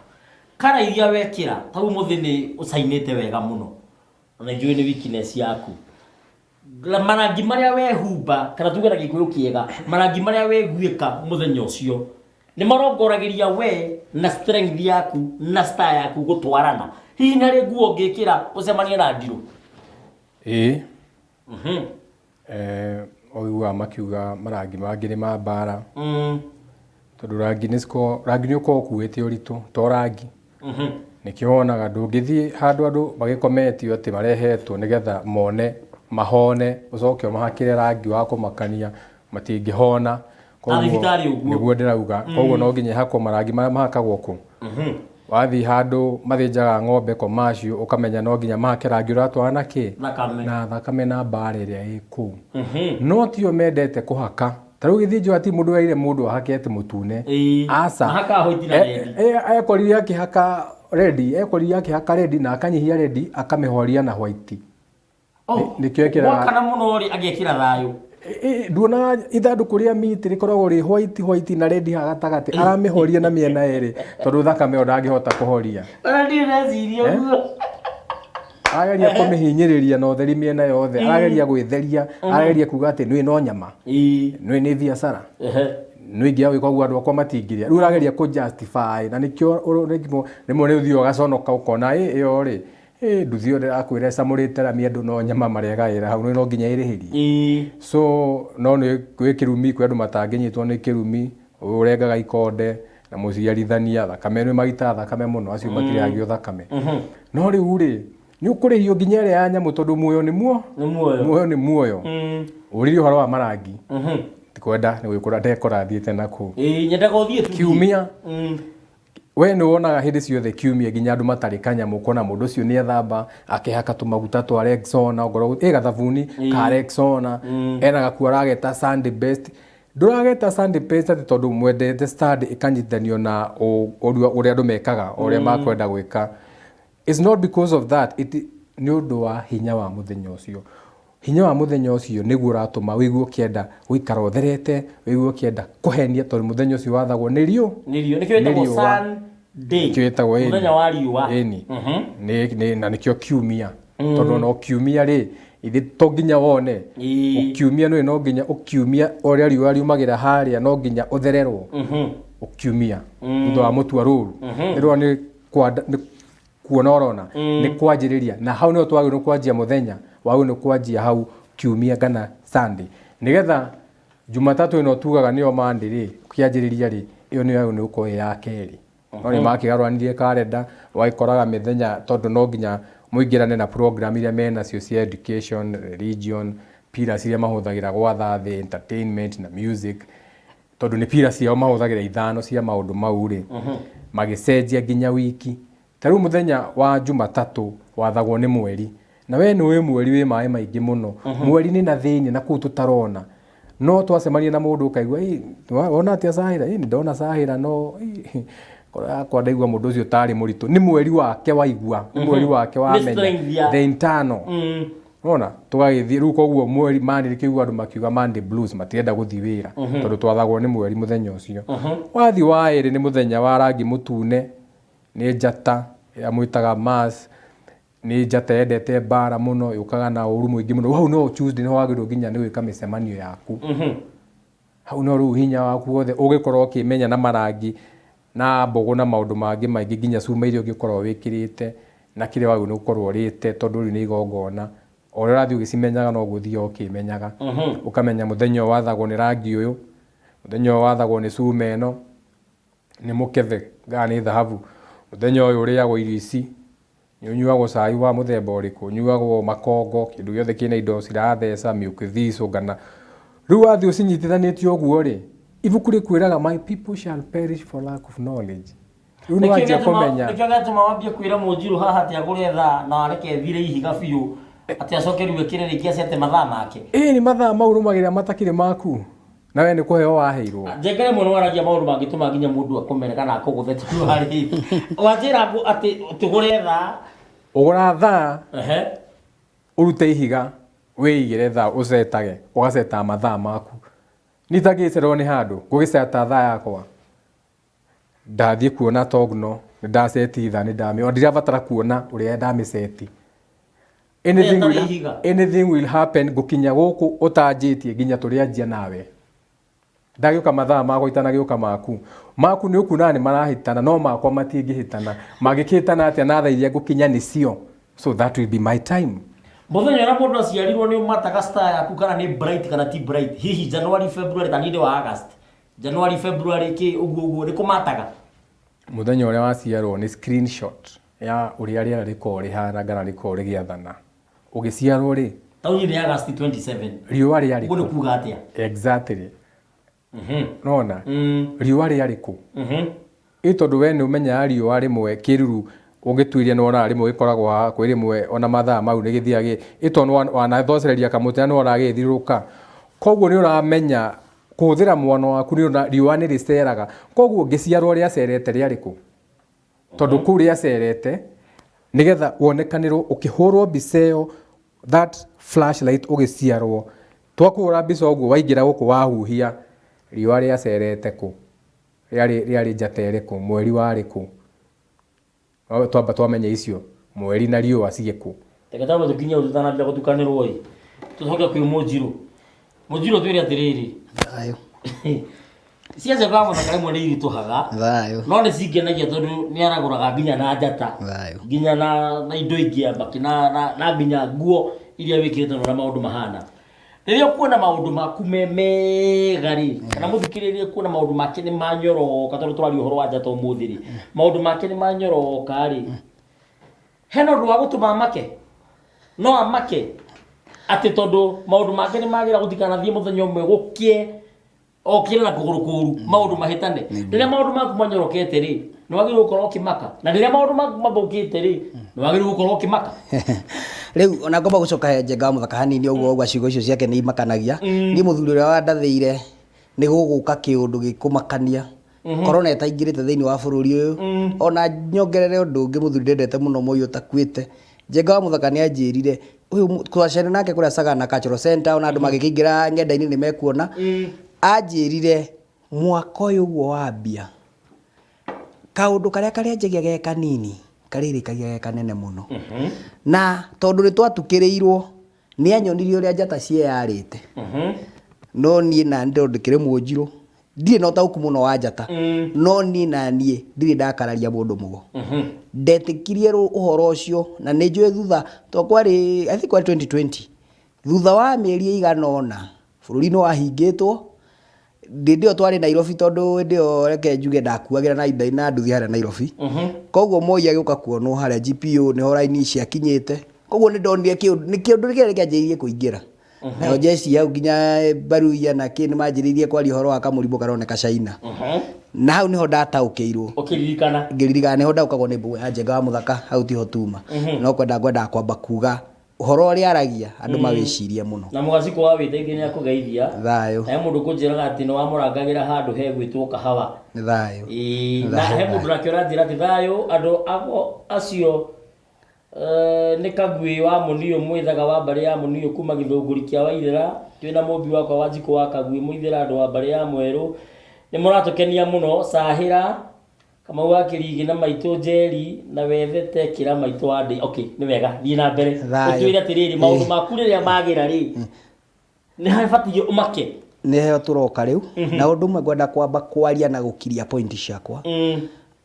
kana iria wekira tau muthi ni ucainite wega muno na njui ni weakness yaku marangi maria wehumba kana tuge na gikuyu kiega marangi maria weguika muthenya ucio ni marongoragiria we na strength yaku na star yaku gutwarana hihi na ri nguo ngikira ucemanie na Ndiru oigua makiuga marangi mangi ni ma mbara tondu rangi ni ukorwo ukuite uritu to rangi nikio wonaga ndungithie handu andu magikometio ati marehetwo nigetha mone mahone ucoke mahakire rangi wa kumakania matingihona niguo ndirauga koguo no nginya hakwo marangi mahakagwo ku wathi handu mathinjaga ng'ombe komacio ukamenya no nginya mahake rangi uratwarana ki na thakame na mbara iria iku no tio mendete kuhaka tariu githinjo ati mundu waire mundu ahakete mutune asa haka hoitina ready ekorire akihaka ready ekorire akihaka ready na akanyihia ready akamehoria na white nikio ekira kana muno ri agekira thayo nduna ithanduku ria miti rikoragwo ri white na red hagatagati aramehoria na miena eri tondu thakame ondangihota kuhoria ndio nazirio ageria kumihinyiriria na utheri miena yothe ageria gwitheria ageria kuga ati nwi no nyama nwi ni biacara nwi ngia wiko gwa andu akwa matingiria riu ageria ku justify na nikio rimo ni uthio gaconoka ukona iyo ri nduthio ndirakwira camurite ramia andu no nyama maregaira hau no nginya irihirie so no ni gwikirumi kwi andu matanginyitwo ni kirumi urengaga ikonde na muciarithania thakame ni magita thakame muno acio makiriagio thakame no riu ri ni ukurihio nginya ire ya nyamu tondu muoyo ni muoyo uriri horo wa marangi tikwenda ni gwikura ndekora thiete naku nyendaga uthie kiumia we ni wonaga hindi ciothe kiumia nginya andu matari kanyamu kona mundu ucio ni ethamba akihaka tumaguta twa Rexona ngoro gathabuni ka Rexona ena gaku arageta Sunday best ndurageta Sunday best ati tondu mwendete study ikanyithanio na uria andu mekaga uria makwenda gwika it's not because of that nĩ ũndũ wa hinya wa mũthenya ũcio. Hinya wa mũthenya ũcio nĩguo ũratũma wĩigue ũkĩenda gũikara ũtherete, wĩigue ũkĩenda kũhenia tondũ mũthenya ũcio wathagwo nĩ riũa. Nĩkĩo ĩtagwo Sunday. Nĩkĩo ĩtagwo mũthenya wa riũa. Na nĩkĩo kiumia. Tondũ no kiumia rĩ, ithe to nginya wone. Ũkiumia no nginya ũkiumia ũrĩa riũa riumagĩra harĩa no nginya ũthererwo. Ũkiumia. Thutha wa mũtua rũru. Rĩrĩa nĩ kuona orona nĩ kwanjĩrĩria na hau nĩho twagĩrĩirwo kwanjia mũthenya wau nĩ kwanjia hau kiumia kana Sunday nĩgetha Jumatatu ĩno tugaga nĩyo Monday rĩ kĩanjĩrĩria rĩ ĩyo nĩyo nĩ gũkorwo ya kerĩ no nĩ makĩgarũranirie kalenda waikoraga mĩthenya tondũ no nginya mũingĩrane na program iria menacio cia education, religion, pillars iria mahũthagĩra gwatha thĩ, entertainment na music tondũ nĩ pillars ciao mahũthagĩra ithano cia maũndũ mau rĩ magĩcenjia nginya wiki. Tarĩu mũthenya wa Jumatatu wathagwo nĩ mweri na we nĩ mweri wĩ maĩ maingĩ mũno mweri nĩ na thĩinĩ na kũu tũtarona no twacemania na mũndũ ũkaigua wona atĩa Sahira nĩ ndona Sahira no kwa ndaigua mũndũ ũcio tarĩ mũritũ nĩ mweri wake waigua nĩ mweri wake wamenya the intano wona tũgagĩthiĩ rĩu koguo mweri Monday kĩigua andũ makiuga Monday blues matienda gũthiĩ wĩra tondũ twathagwo nĩ mweri mũthenya ũcio. Wathiĩ wa ĩrĩ nĩ mũthenya wa rangi mũtune nĩ njata ya mwĩtaga Mars nĩ njata yendete bara mũno yũkaga na ũru mũingĩ mũno hau no Tuesday no wagĩrĩirwo nginya nĩ gwĩka mĩcemanio yaku hau no rĩu hinya waku wothe ũgĩkorwo ũkĩmenya na marangi na mbogo na maũndũ mangĩ maingĩ nginya cuma iria ũngĩkorwo wĩkĩrĩte na kĩrĩa wagĩrĩirwo nĩ gũkorwo ũrĩte tondũ rĩu nĩ igongona o ũrĩa ũrathiĩ ũgĩcimenyaga no gũthiĩ ũkĩmenyaga ũkamenya mũthenya ũyũ wathagwo nĩ rangi ũyũ mũthenya ũyũ wathagwo nĩ cuma ĩno nĩ mũkethe gaa nĩ thahabu mũthenya ũyũ ũrĩagwo irio ici nyuagwo cai wa mũthemba ũrĩkũ nyuagwo makongo kĩndũ gĩothe kĩna indo ciratheca mĩũkĩthico ngana rĩu wathiĩ ũcinyitithanĩtie ũguo rĩ ibuku rĩkwĩraga my people shall perish for lack of knowledge rĩu nĩ wanjia kũmenya nĩkĩo gĩatũma wambie kwĩra Mũnjiru haha atĩ agũre thaa na areke thire ihiga biũ atĩ acoke rĩu ĩkĩre rĩngĩ acete mathaa make nĩ mathaa mau rũmagĩrĩra matakĩrĩ maku na we nĩ kũheo waheirwo njengere mũno waragia maũndũ mangĩtũma nginya mũndũ akũmere kana akũgũthe tu harĩ wanjĩra atĩ tũgũre thaa ũgũra thaa ũrute ihiga wĩigĩre thaa ũcetage ũgaceta mathaa maku nitagĩcerwo nĩ handũ ngũgĩceta thaa yakwa ndathiĩ kuona togno nĩ ndaceti thaa nĩ ndamĩ ndirabatara kuona ũrĩa ndamĩceti anything will happen gũkinya gũkũ ũtanjĩtie nginya tũrĩanjia nawe ndagĩũka mathaa makwa itanagĩũka maku nĩ ũkuona nĩ marahĩtana no makwa matingĩhĩtana magĩkĩhĩtana atĩa na thaa iria ngũkinya nĩcio so that will be my time. Mũthenya ũrĩa mũndũ aciarirwo nĩ ũmataga star yaku kana nĩ bright kana ti bright hihi January February kana nĩ wa August January February kĩ ũguo nĩ kũmataga mũthenya ũrĩa waciarwo nĩ screenshot ya ũrĩa rĩera rĩkoragwo rĩhana kana rĩkoragwo rĩgĩathana ũgĩciarwo rĩ taũni nĩ August 27 riũa rĩarĩ ũguo nĩ kuuga atĩa exactly nona riũa rĩarĩ kũ tondũ we nĩ ũmenyaga riũa rĩmwe kĩruru ũngĩtuĩria nĩwona rĩmwe gĩkoragwo haha kwĩ rĩmwe ona mathaa mau nĩ gĩthiaga tondũ wanathocereria kamũtĩ na nĩwona gĩgĩthiũrũrũka koguo nĩ ũramenya kũhũthĩra mwana waku nĩ riũa nĩ rĩceraga koguo ngĩciarwo rĩacerete rĩarĩ kũ tondũ kũu rĩacerete nĩgetha wonekanĩrwo ũkĩhũrwo mbica ĩyo that flashlight ũgĩciarwo twakũhũra mbica ũguo waingĩra gũkũ wahuhia riũa rĩacerete kũ rĩarĩ njata ĩrĩkũ mweri warĩ kũ twamba twamenya icio mweri na riũa cigĩkũ reke twambe tũkinye ũtũtanambia gũtukanĩrwo ĩ tũcoke kwĩ Mũnjiru twĩre atĩrĩrĩ thayũ ciaca kwa mũthaka rĩmwe nĩ iritũhaga no nĩ cingenagia tondũ nĩ aragũraga nginya na njata nginya na indo ingĩ ambaki na nginya nguo iria wĩkĩrĩte na ũrĩa maũndũ mahana rĩrĩa kuona maũndũ maku mega rĩ kana mũthikĩrĩrie kuona maũndũ make nĩ manyoroka tondũ tũraria ũhoro wa njata ũmũthĩ rĩ maũndũ make nĩ manyoroka rĩ hena ũndũ wa gũtũma amake no amake atĩ tondũ maũndũ make nĩ magira gũtikanathiĩ mũthenya ũmwe gũkie okĩra na kũgũrũ kũru maũndũ mahĩtane rĩrĩa maũndũ maku manyorokete rĩ nĩ wagĩrĩirwo gũkorwo ũkĩmaka na rĩrĩa maũndũ maku mathũkĩte rĩ nĩ wagĩrĩirwo gũkorwo ũkĩmaka rĩu ona ngomba gũcoka njenga mũthaka hanini ũguo ciugo icio ciake nĩ imakanagia niĩ mũthuri ũrĩa wandathĩire nĩ gũgũka kĩũndũ gĩkũmakania corona itaingirite thiini wa bururi uyu ona nyongerere undu ungi muthuri ndendete muno Moi utakuite Njenga wa Muthaka ni anjirire uyu kwacana nake kuria Sagana Cultural Center ona andu magikingira ngenda-ini ni mekuona anjirire mwaka uyu guo wambia kaundu karia njegia ge kanini karirikagia ge kanene muno na tondu ni twatukirirwo ni anyonirie uria njata ciarite no nie na ndo ndikire Munjiru ndire no tauku muno wa njata no nie na nie ndire ndakararia mundu mugo ndetikirie uhoro ucio na ni njue thutha to kwari I think kwari 2020 thutha wa mieri iganona bururi no wahingitwo ndio twari Nairobi tondu ndio reke njuge ndakuagira na inda ina nduthi haria Nairobi koguo Moi agioka kuonwo haria GPO niho raini ciakinyite koguo ni ndonire ni kiundu kianjirie kuingira na jesi yau ginya baruia na kini manjiririe kwari horo wa kamuribo karoneka China na hau niho ndataukirwo ukiririkana ngiririkana niho ndaukagwo ni mbuga ya Njenga wa Muthaka hau tiho tuma no kwenda kwamba kuga uhoro uri aragia andu mawicirie muno na mugaciko wa witeithia ni akugeithia thayo na mundu kunjiraga ati no amurangagira handu he gwitwo kahawa ni thayo na he mundu nakiora njira ati thayo andu acio ni Kagwi wa Munio mwithaga wa bari ya Munio kuma Githunguri kia Waithera twina mumbi wakwa wa Njiko wa Kagwi mwithera andu wa bari ya Mweru ni muratukenia muno Sahira kama wakirigi na maitu Njeri na wethete kira maitu andi okay ni wega thii na mbere utwire atiriri maundu maku riria magira ri ni habatie umake ni heo turoka riu na undu mwe gwenda kwamba kwaria na gukiria point ciakwa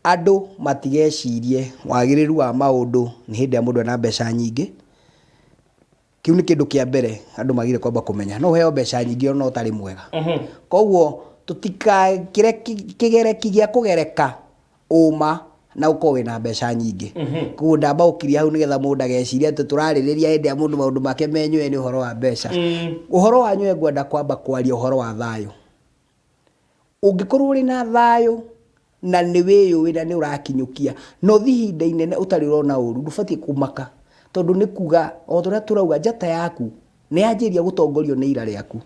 andu matigecirie wagiriru wa maundu ni hindi ya mundu na mbeca nyingi kiu ni kindu kia mbere andu magire kwamba kumenya no heo mbeca nyingi no tari mwega koguo tutika kigereki gia kugereka uma na ukowe na mbeca nyingi koguo ndamba ukiria hau nigetha mundu ageciria ati turaririria hindi ya mundu maundu make menywe ni uhoro wa mbeca uhoro wa nywe gwenda kwamba kwaria uhoro wa thayo ungikorwo uri na thayo na ni wiyo wina ni urakinyukia no thihinda inene utari rona uru ndubatie kumaka tondu ni kuga o turia turauga njata yaku ni yanjiria gutongorio ni ira riaku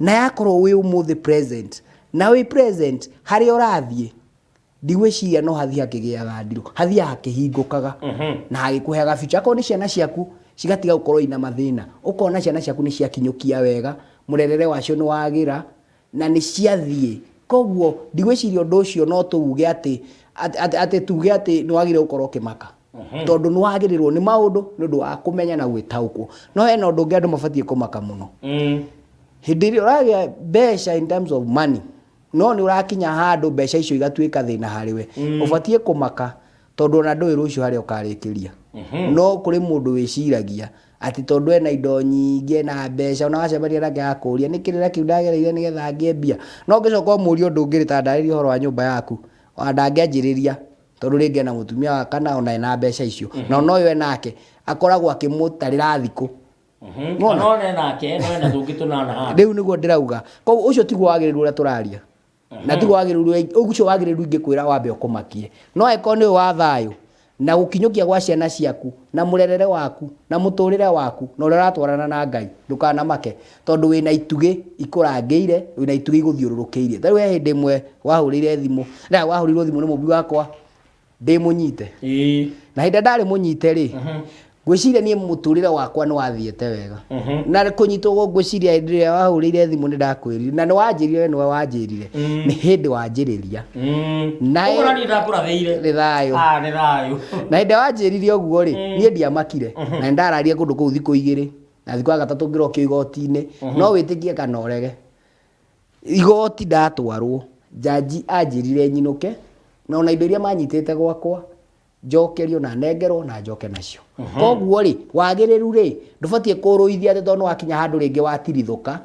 na yakorwo wi umuthi present na wi present hari urathie ndigwiciria no hathia akigiaga ndiro hathia akihingukaga na agikuheaga future ko ni ciana ciaku cigatiga gukorwo ina mathina ukona ciana ciaku ni ciakinyukia wega murerere wacio ni wagira na ni ciathie koguo ndigwiciria undu ucio no tuuge ati tuuge ati ni wagire gukorwo kimaka tondu ni wagirirwo ni maundu ni undu wa kumenya na gwitaukwo no ena undu ungi andu mabatie kumaka muno hindi ri uragia mbeca in terms of money no ni urakinya handu mbeca icio igatuika thina hariwe ubatie kumaka tondu na ndu rucio hari ukarikiria no kuri mundu wiciragia ati tondu ena indo nyingi na mbeca ona wacemania nake akuria ni kirira kiu ndagereire nigetha ngiembia no ngicoka umurio undu ngiri ta ndariri horo wa nyumba yaku ndangianjiriria tondu ringi na mutumia wa kana ona ena mbeca icio na no yo nake akoragwo akimutarira thiku no nake no ena tungitunana riu niguo ndirauga koguo ucio tiguo wagiriru uria turaria na tiguo wagiriru ucio wagiriru ingikwira wambe ukumakie no eko ni wa thayo na gukinyukia gwa ciana ciaku na murerere waku na muturire waku na uria ratwarana na Ngai ndukana make tondu wina itugi ikurangeire wina itugi iguthiururukiire tari we hindi mwe wahurire thimu na wahurirwo thimu ni mubi wakwa ndi munyite na hindi ndari munyite ri gwiciria nie muturire wakwa ni wathiete wega na kunyitwo gwiciria hindi ria wahurire thimu ni ndakwirire na ni wanjirire ni wanjirire ni hindi wanjiriria na urani ndakuratheire ni thayo ni thayo na hindi wanjirire uguo ri nie ndiamakire na ndararia kundu kuu thiku igiri na thiku ya gatatu ngirokio igoti-ini no witikie kana urege igoti ndatwarwo jaji anjirire nyinuke na ona indo iria manyitite gwakwa njokerio na nengerwo na njoke nacio koguo ri wagiriru ri ndubatie kuruithia ati tondu wakinya handu ringi watirithuka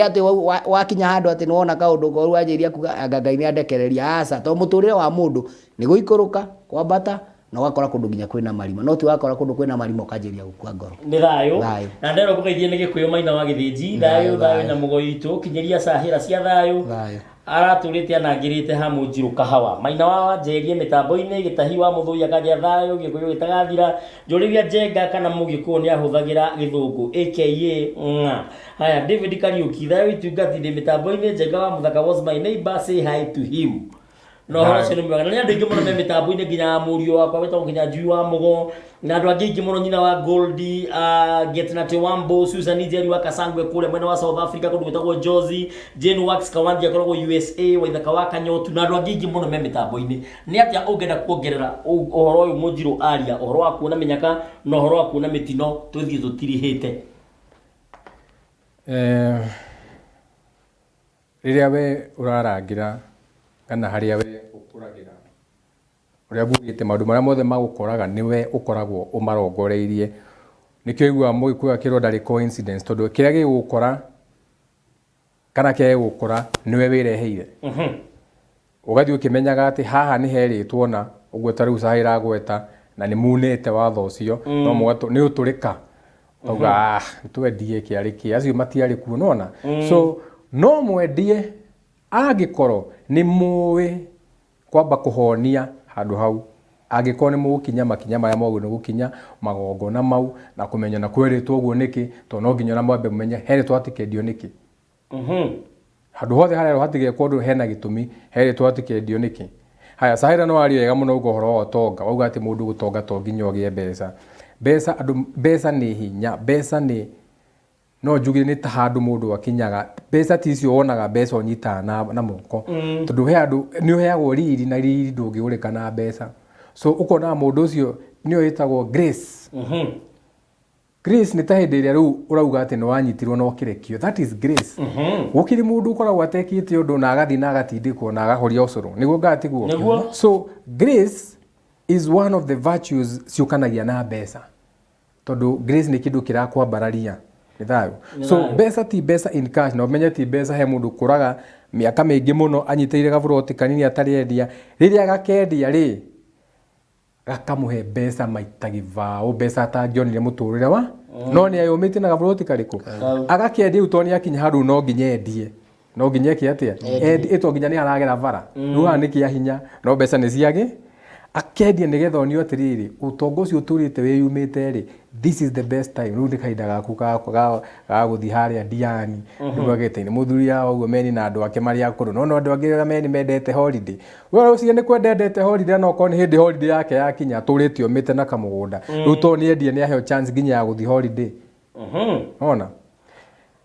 ati wakinya handu ati nona kaundu koru wanjiria kuga Ngai ni andekereria aca to muturire wa mundu ni guikuruka kwambata na wakora kundu nginya kwina marima no ti wakora kundu kwina marima ukanjiria gukua ngoro ni thayo na ndero kugeithie ni gikuyo Maina wa Githinji thayo na mugoitu kinyeria Sahira cia thayo araturite anangirite ha Munjiru kahawa Maina wa Njeri mitambo-ini Gitahi wa Muthui akaria thayo gikuyu gitagathira Njuriria Njenga kana Mugikuyu ni ahuthagira Githungu aka haya David Kariuki thayo itungati mitambo-ini Njenga wa Muthaka was my neighbor say hi to him no horo cio nĩ mwega na nĩ andũ aingĩ mũno me mĩtambo-inĩ nginya mũriũ wakwa wĩtagwo nginya Njui wa Mũgo na andũ angĩ aingĩ mũno nyina wa Goldie Getnati Wambo Susan Njeri wa Kasangwe kũrĩa mwena wa South Africa kũndũ gwĩtagwo Jozi Jane Wax Kawanji akoragwo USA Waithaka wa Kanyotu na andũ angĩ aingĩ mũno me mĩtambo-inĩ nĩ atĩa ũngĩenda kuongerera ũhoro ũyũ Mũnjirũ aria ũhoro wa kuona mĩnyaka na ũhoro wa kuona mĩtino tũthiĩ tũtirihĩte rĩrĩa we ũrarangira kana harĩa we ũkũragĩra ũrĩa mbugĩte maũndũ marĩa mothe magũkoraga nĩwe ũkoragwo ũmarongoreirie nĩkĩo iguaga Mũgĩkũyũ akĩrwo ndarĩ coincidence tondũ kĩrĩa gĩgũkora kana kĩrĩa gĩgũkora nĩwe wĩreheire ũgathiĩ ũkĩmenyaga atĩ haha nĩ herĩtwo na ũguo ta rĩu Sahĩra agweta na nĩ munĩte watho ũcio no nĩ ũtũrĩka auga twendie kĩarĩ kĩ acio matiarĩ kuo nona so no mwendie angĩkorwo nĩ mũĩ kwamba kũhonia handũ hau angĩkorwo nĩ mũgũkinya makinya marĩa mogũ nĩ gũkinya magongona mau na kũmenya na kwĩrĩtwo ũguo nĩkĩ tondũ no nginya na mwambe mũmenye herĩtwo hatikendio nĩkĩ handũ hothe harĩa hatigekwo ũndũ hena gĩtũmi herĩtwo hatikendio nĩkĩ haya Sahĩra no aria wega mũno ũhoro wa ũtonga wauga atĩ mũndũ gũtonga to nginya ũgĩe mbeca nĩ hinya mbeca nĩ no njuge nĩ ta handũ mũndũ akinyaga mbeca ti icio wonaga mbeca ũnyitaga na moko tondũ he andũ nĩ ũheagwo riri na riri ndũngĩũrĩka na mbeca so ũkonaga mũndũ ũcio nĩyo ĩtagwo grace grace nĩ ta hĩndĩ ĩrĩa rĩu ũrauga atĩ nĩ wanyitirwo no kĩrekio that is grace gũkĩrĩ mũndũ ũkoragwo atekĩte ũndũ na agathiĩ na agatindĩkwo na agahoria ũcũrũ nĩguo ngatigwo so grace is one of the virtues ciũkanagia na mbeca tondũ grace nĩ kĩndũ kĩrakwambararia nĩ thayũ so mbeca ti mbeca in cash na ũmenye ti mbeca he mũndũ kũraga mĩaka mĩingĩ mũno anyitĩire gaburoti kanini atarĩendia rĩrĩa gakendia rĩ gakamũhe mbeca maita gĩbaũ mbeca atangĩonire mũtũrĩre wa no nĩ ayũmĩte na gaburoti karĩkũ agakendia rĩu tondũ nĩakinya handũ no nginya endie no nginya eke atĩa ĩtwo nginya nĩ aragera bara rĩu haha nĩ kĩa hinya no mbeca nĩ ciagĩ akendia nĩgetha onio atĩrĩrĩ ũtonga ũcio ũtũrĩte wĩyumĩte rĩ this is the best time rĩu nĩ kahinda gaku gagũthiĩ harĩa Diani rĩu agete nĩ mũthuri yao ũguo meni na andũ ake marĩ akũrũ no andũ angĩ meni mendete holiday we ũcio nĩ kwendete holiday no korwo nĩ hĩndĩ holiday yake yakinya atũrĩte omĩte na kamũgũnda rĩu to nĩ endia nĩ aheo chance nginya ya gũthiĩ holiday ona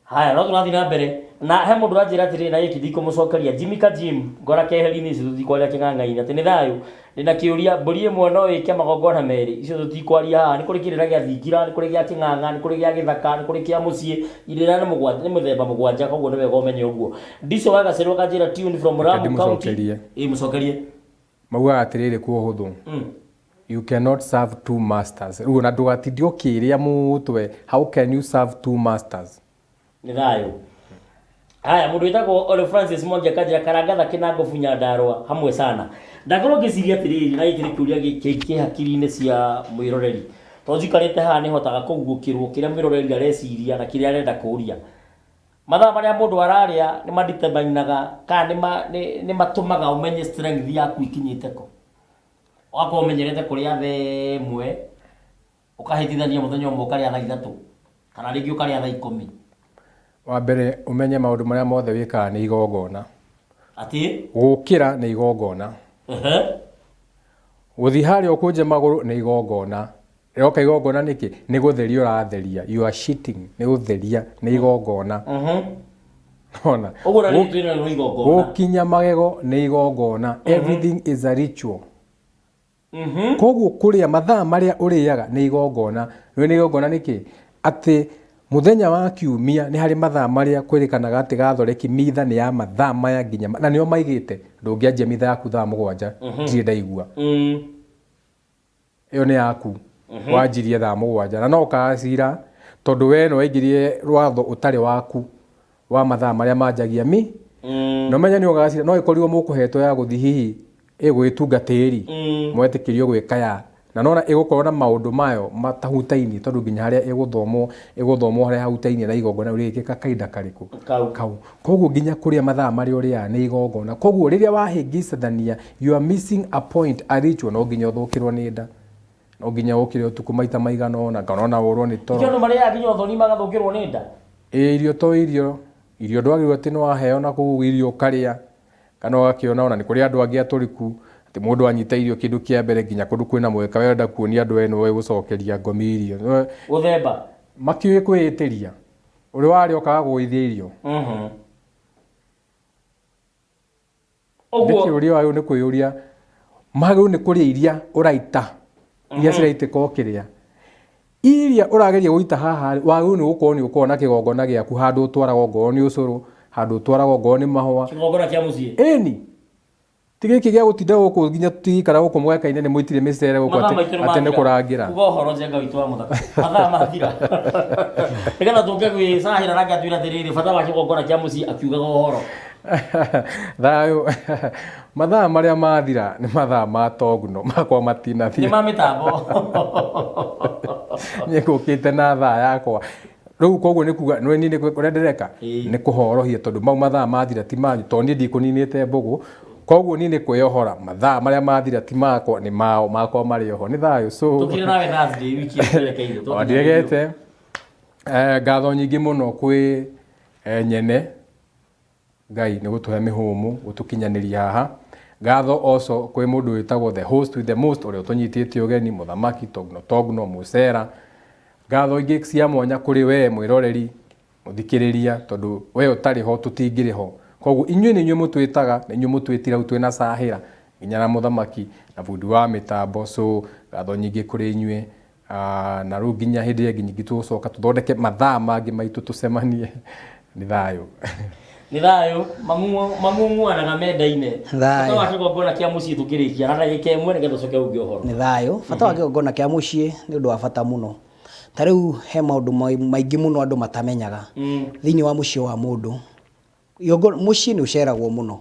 haya no tũrathiĩ na mbere na he mũndũ ranjĩra atĩrĩ na gĩkĩ ndikũmũcokeria Jimmy Kajim ngora keheri-inĩ icio tũtikwaria kĩng'ang'a-inĩ atĩ nĩ thayũ ndĩna kĩũria mbũri ĩmwe no ĩke magongona merĩ icio tũtikwaria haha nĩ kũrĩ kĩrĩra gĩa thingira nĩ kũrĩ gĩa kĩng'ang'a nĩ kũrĩ gĩa gĩthaka nĩ kũrĩ kĩa mũciĩ irĩra nĩ mũthemba mũgwanja koguo nĩ wega ũmenye ũguo Ndiso wa Gacerwa kanjĩra tune from Lamu County mũcokerie maugaga atĩrĩrĩ kwa ũhũthũ you cannot serve two masters rĩu na ndũgatinde ũkĩrĩa mũtwe how can you serve two masters nĩ thayũ haya mũndũ wĩtagwo Ole Francis Mwangi akanjĩra Karangatha Kinango Bunya Ndarwa hamwe sana ndakorwo ngĩciria atĩrĩrĩ na gĩkĩ nĩ kĩũria gĩkĩ hakiri-inĩ cia mwĩroreri tondũ njikarĩte haha nĩ hotaga kũguũkĩrwo kĩrĩa mwĩroreri areciria na kĩrĩa arenda kũũria mathaa marĩa mũndũ ararĩa nĩ madeterminaga kana nĩ matũmaga ũmenye strength yaku ikinyĩte ko wakorwo ũmenyerete kũrĩa thaa ĩmwe ũkahĩtithania mũthenya ũmwe ũkarĩa thaa ithatũ kana rĩngĩ ũkarĩa thaa 10 wa mbere ũmenye maũndũ marĩa mothe wĩkaga nĩ igongona atĩ gũkĩra nĩ igongona gũthiĩ harĩa ũkũnja magũrũ nĩ igongona rĩoka igongona nĩkĩ nĩ gũtheria ũratheria you are shitting nĩ gũtheria nĩ igongona ona gũkinya magego nĩ igongona everything is a ritual koguo kũrĩa mathaa marĩa ũrĩaga nĩ igongona nĩ igongona nĩkĩ atĩ muthenya wa kiumia nĩ harĩ mathaa marĩa kwĩrĩkanaga atĩ gathoreki mitha nĩ ya mathaa maya nginya na nĩo maigĩte ndũngĩanjia mitha yaku thaa 7 ndirĩ ndaigua ĩyo nĩ yaku wanjirie thaa 7 na no ũkacira tondũ we no waingĩrie rwatho ũtarĩ waku wa mathaa marĩa manjagia no menya nĩ ũgacira no ĩkorirwo mũkũhetwo ya gũthiĩ hihi ĩgwĩtunga tĩri mwetĩkĩrio gwĩkaya na nona ĩgũkorwo na maũndũ mayo matahutainie tondũ nginya harĩa ĩgũthomwo harĩa hahutainie na igongona rĩgĩkĩka kahinda karĩkũ kau koguo nginya kũrĩa mathaa marĩa ũrĩaga nĩ igongona koguo rĩrĩa wahĩngicithania you are missing a point a ritual no nginya ũthũkĩrwo nĩ nda no nginya ũkĩre ũtukũ maita maigana ona kana ona ũrwo nĩ toro irio marĩa nginya ũthoni magathũkĩrwo nĩ nda irio to irio ndwagĩrĩirwo atĩ nĩ waheo na kũu irio ũkarĩa kana ũgakĩona ona nĩ kũrĩ andũ angĩ atũriku atĩ mũndũ anyita irio kĩndũ kĩa mbere nginya kũndũ kwĩna mweka wenda kuonia andũ eno gũcokeria ngomi irio gũthemba makiũĩ kwĩĩtĩria ũrĩ warĩ okaga gũgũithia irio ũguo ũrĩa wayo nĩ kwĩyũria magĩrĩirwo nĩ kũrĩa iria ũraita iria ciraitĩka ũkĩrĩa iria ũrageria gũita haha wagĩrĩirwo nĩ gũkorwo nĩ ũkorwo na kĩgongona gĩaku handũ ũtwaragwo ngorwo nĩ ũcũrũ handũ ũtwaragwo ngorwo nĩ mahũa kĩgongona kĩa mũciĩ ĩni ti gĩkĩ gĩa gũtinda gũkũ nginya tũgĩikara gũkũ mweka-inĩ nĩ mwĩtire mĩcere gũkũ atĩ nĩ kũrangĩra uga ũhoro njenga witũ wa mũthaka mathaa mathira nĩgetha tũke gwĩcahĩra na ngatwĩra atĩrĩrĩ bata wa kĩgongona kĩa mũciĩ akiugaga ũhoro thayũ mathaa marĩa mathira nĩ mathaa ma togno makwa matinathira nĩ ma mĩtambo niĩ ngũkĩte na thaa yakwa rĩu koguo nĩ kuga nĩ niĩ ũrĩa ndĩreka nĩ kũhorohia tondũ mau mathaa mathira ti manyu tondũ niĩ ndikũninĩte mbũgũ koguo niĩ nĩ kwĩyohora mathaa marĩa mathira ti makwa nĩ mao makwa marĩ oho nĩ thayũ tũkire nawe Thursday wiki ĩyo ndiregete ngatho nyingĩ mũno kwĩ nyene Ngai nĩ gũtũhe mĩhũmũ gũtũkinyanĩria haha ngatho also kwĩ mũndũ wĩtagwo the host with the most ũrĩa ũtũnyitĩte ũgeni mũthamaki togno mũcera ngatho ingĩ cia mwanya kũrĩ we mwĩroreri mũthikĩrĩria tondũ we ũtarĩ ho tũtingĩrĩ ho koguo inyuĩ nĩ inyuĩ mũtwĩtaga nĩ inyuĩ mũtwĩtira u twĩna cahĩra nginya na mũthamaki na bundi wa mĩtambo so ngatho nyingĩ kũrĩ inyuĩ na rĩu nginya hĩndĩ ĩngĩ nyingĩ tũgũcoka tũthondeke mathaa mangĩ maitũ tũcemanie nĩ thayũ nĩ thayũ mang'ung'uanaga menda-inĩ bata wa kĩgongona kĩa mũciĩ tũkĩrĩkia na ndagĩka ĩmwe nĩgetha tũcoke ũngĩ ũhoro nĩ thayũ bata wa kĩgongona kĩa mũciĩ nĩ ũndũ wa bata mũno ta rĩu he maũndũ maingĩ mũno andũ matamenyaga thĩinĩ wa mũciĩ wa mũndũ mũciĩ nĩ ũceragwo mũno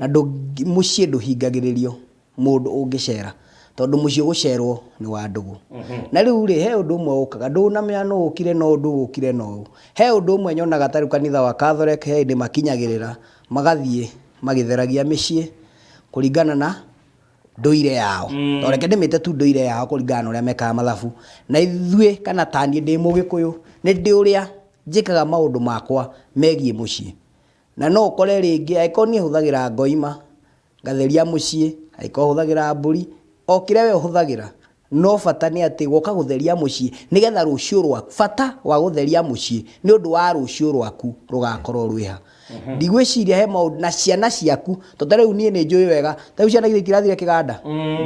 na mũciĩ ndũhingagĩrĩrio mũndũ ũngĩcera tondũ mũciĩ gũcerwo nĩ wa ndũgũ na rĩu rĩ he ũndũ ũmwe ũkaga ndũnamenya no ũkire no ũndũ ũkire no he ũndũ ũmwe nyonaga tarĩ kanitha wa Catholic he hĩndĩ makinyagĩrĩra magathiĩ magĩtheragia mĩciĩ kũringana na ndũire yao toreke ndĩmĩte tu ndũire yao kũringana na ũrĩa mekaga mathabu na ithuĩ kana taniĩ ndĩ Mũgĩkũyũ nĩ ndĩ ũrĩa njĩkaga maũndũ makwa megiĩ mũciĩ na no ũkore rĩngĩ angĩkorwo niĩ hũthagĩra ngoima ngatheria mũciĩ angĩkorwo hũthagĩra mbũri o kĩrĩa we ũhũthagĩra no bata nĩ atĩ woka gũtheria mũciĩ nĩgetha rũciũ rwaku bata wa gũtheria mũciĩ nĩ ũndũ wa rũciũ rwaku rũgakorwo rwĩha ndigwĩciria he maũndũ na ciana ciaku tondũ rĩu niĩ nĩ njũĩ wega ta rĩu ciana itirathire kĩganda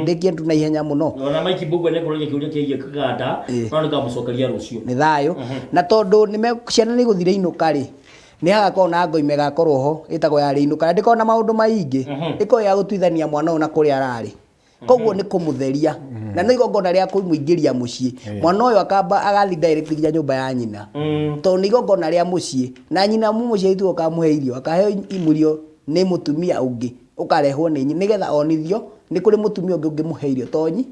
ndĩkĩendu na ihenya mũno na Mike Mbugua nĩ kũrĩa kĩũria kĩgiĩ kĩganda no nĩngamũcokeria rũciũ nĩ thayũ na tondũ ciana nĩ gũthira inũka rĩ nĩ hagakorwo na ngoime gakorwo ho ĩtagwo yarĩ inũka na ndĩkorwo na maũndũ maingĩ ĩkorwo ya gũtuithania mwana ũyũ na kũrĩa ararĩ koguo nĩ kũmũtheria na nĩ igongona rĩa kũmũingĩria mũciĩ mwana ũyũ akamba agathi direct nginya nyũmba ya nyina tondũ nĩ igongona rĩa mũciĩ na nyina mũciĩ itu ũkamũhe irio akaheo imurio nĩ mũtumia ũngĩ ũkarehwo nĩ nyina nĩgetha onithio nĩ kũrĩ mũtumia ũngĩ ũngĩmũhe irio tonyi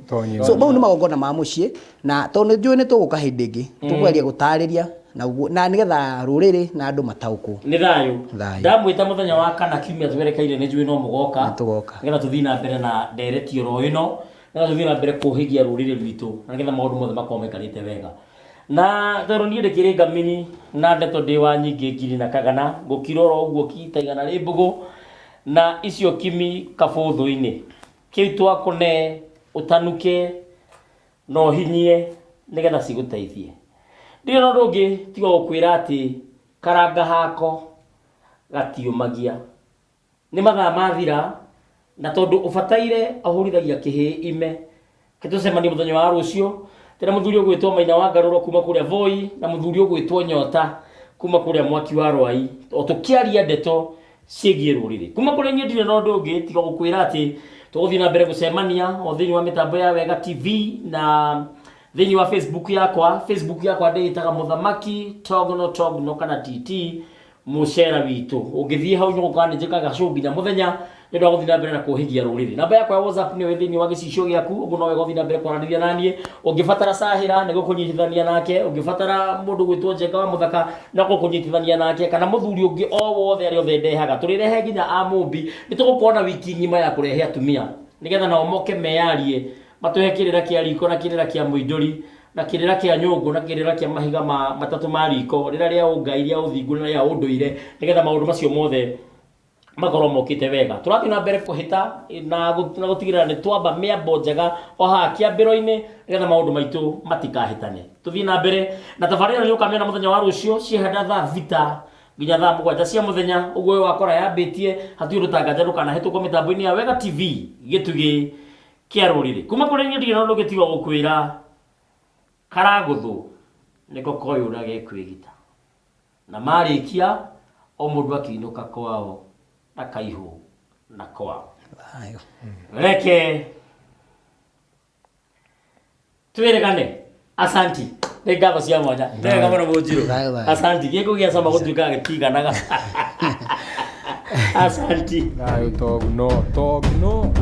so mau nĩ magongona ma mũciĩ na tondũ njũĩ nĩ tũgũka hĩndĩ ĩngĩ tũkũgeria gũtarĩria na nĩgetha rũrĩrĩ na andũ mataũkwo nĩ thayũ ndamwĩta mũthenya wa kana kiumia twerekeire nĩ njũĩ no mũgoka nĩgetha tũthiĩ na mbere na ndereti oro ĩno nĩgetha tũthiĩ na mbere kũhĩgia rũrĩrĩ rwitũ na nĩgetha maũndũ mothe makorwo maikarĩte wega na tondũ niĩ ndĩkĩrĩ ngamini na ndeto ndĩ wa nyingĩ ngiri na kagana ngũkirora ũguo kita igana rĩ mbũgũ na icio kimi kabũthũ-inĩ kĩu twakũne ũtanuke no hinyie nĩgetha cigũteithie ndio no ndũngĩ tiga gũkwĩra atĩ karanga hako gatiũmagia nĩ mathaa mathira na tondũ ũbataire ahũrithagia kĩhĩ ime kĩtũcemanie mũthenya wa rũciũ tena mũthuri ũgwĩtwo Maina wa Ngarũro kuma kũrĩa Voi na mũthuri ũgwĩtwo Nyota kuma kũrĩa Mwaki wa Rwai o tũkĩaria ndeto ciĩgiĩ rũrĩrĩ kuma kũrĩa niĩ ndirĩ no ndũngĩ tiga gũkwĩra atĩ tũgũthiĩ na mbere gũcemania o thĩinĩ wa mĩtambo ya Wega TV na thĩinĩ wa Facebook yakwa ndĩĩtaga Mũthamaki Togno kana TT Mũcera witũ ũngĩthiĩ hau nĩ ũgũkora nĩ njĩkaga show nginya mũthenya nĩ ũndũ wa gũthiĩ na mbere na kũhĩgia rũrĩrĩ namba yakwa ya WhatsApp nĩ thĩinĩ wa gĩcicio gĩaku ũguo no wega gũthiĩ na mbere kwaranĩria naniĩ ũngĩbatara cahĩra nĩ gũkũnyitithania nake ũngĩbatara mũndũ gwĩtwo Njenga wa Mũthaka no gũkũnyitithania nake kana mũthuri ũngĩ o wothe arĩ othe ndehaga tũrĩrehe nginya amũmbi nĩ tũgũkorwo na wiki ng'ima ya kũrehe atumia nĩgetha nao moke meyarie matũhe kĩrĩra kĩa riko na kĩrĩra kĩa mũindũri na kĩrĩra kĩa nyũngũ na kĩrĩra kĩa mahiga matatũ ma riko rĩrĩa rĩa ũngai rĩa ũthingu na rĩa ũndũire nĩgetha maũndũ macio mothe makorwo mokite wega turathi na mbere kuhita na gutigirira ni twamba miambo njega o ha kiambiro-ini getha maundu maitu matikahitane tuthi na mbere na tabarira ni ukamena muthenya wa rucio ciehanda thaa thita nginya thaa mugwanja cia muthenya uguo wakora yambitie hatu rutanga njaru kana hetuko mitambo-ini ya Wega TV gitugi kia ruriri kuma kuri ni ndigino ndugitiwa gukwira karaguthu niko koyura gekwigita na marikia o mundu akiinuka kwao na kaihu na kwao reke tuweregane asanti ngatho cia mwanya ndega muno Munjiru asanti giko gia sama gutuika gitiganaga asanti ayo togno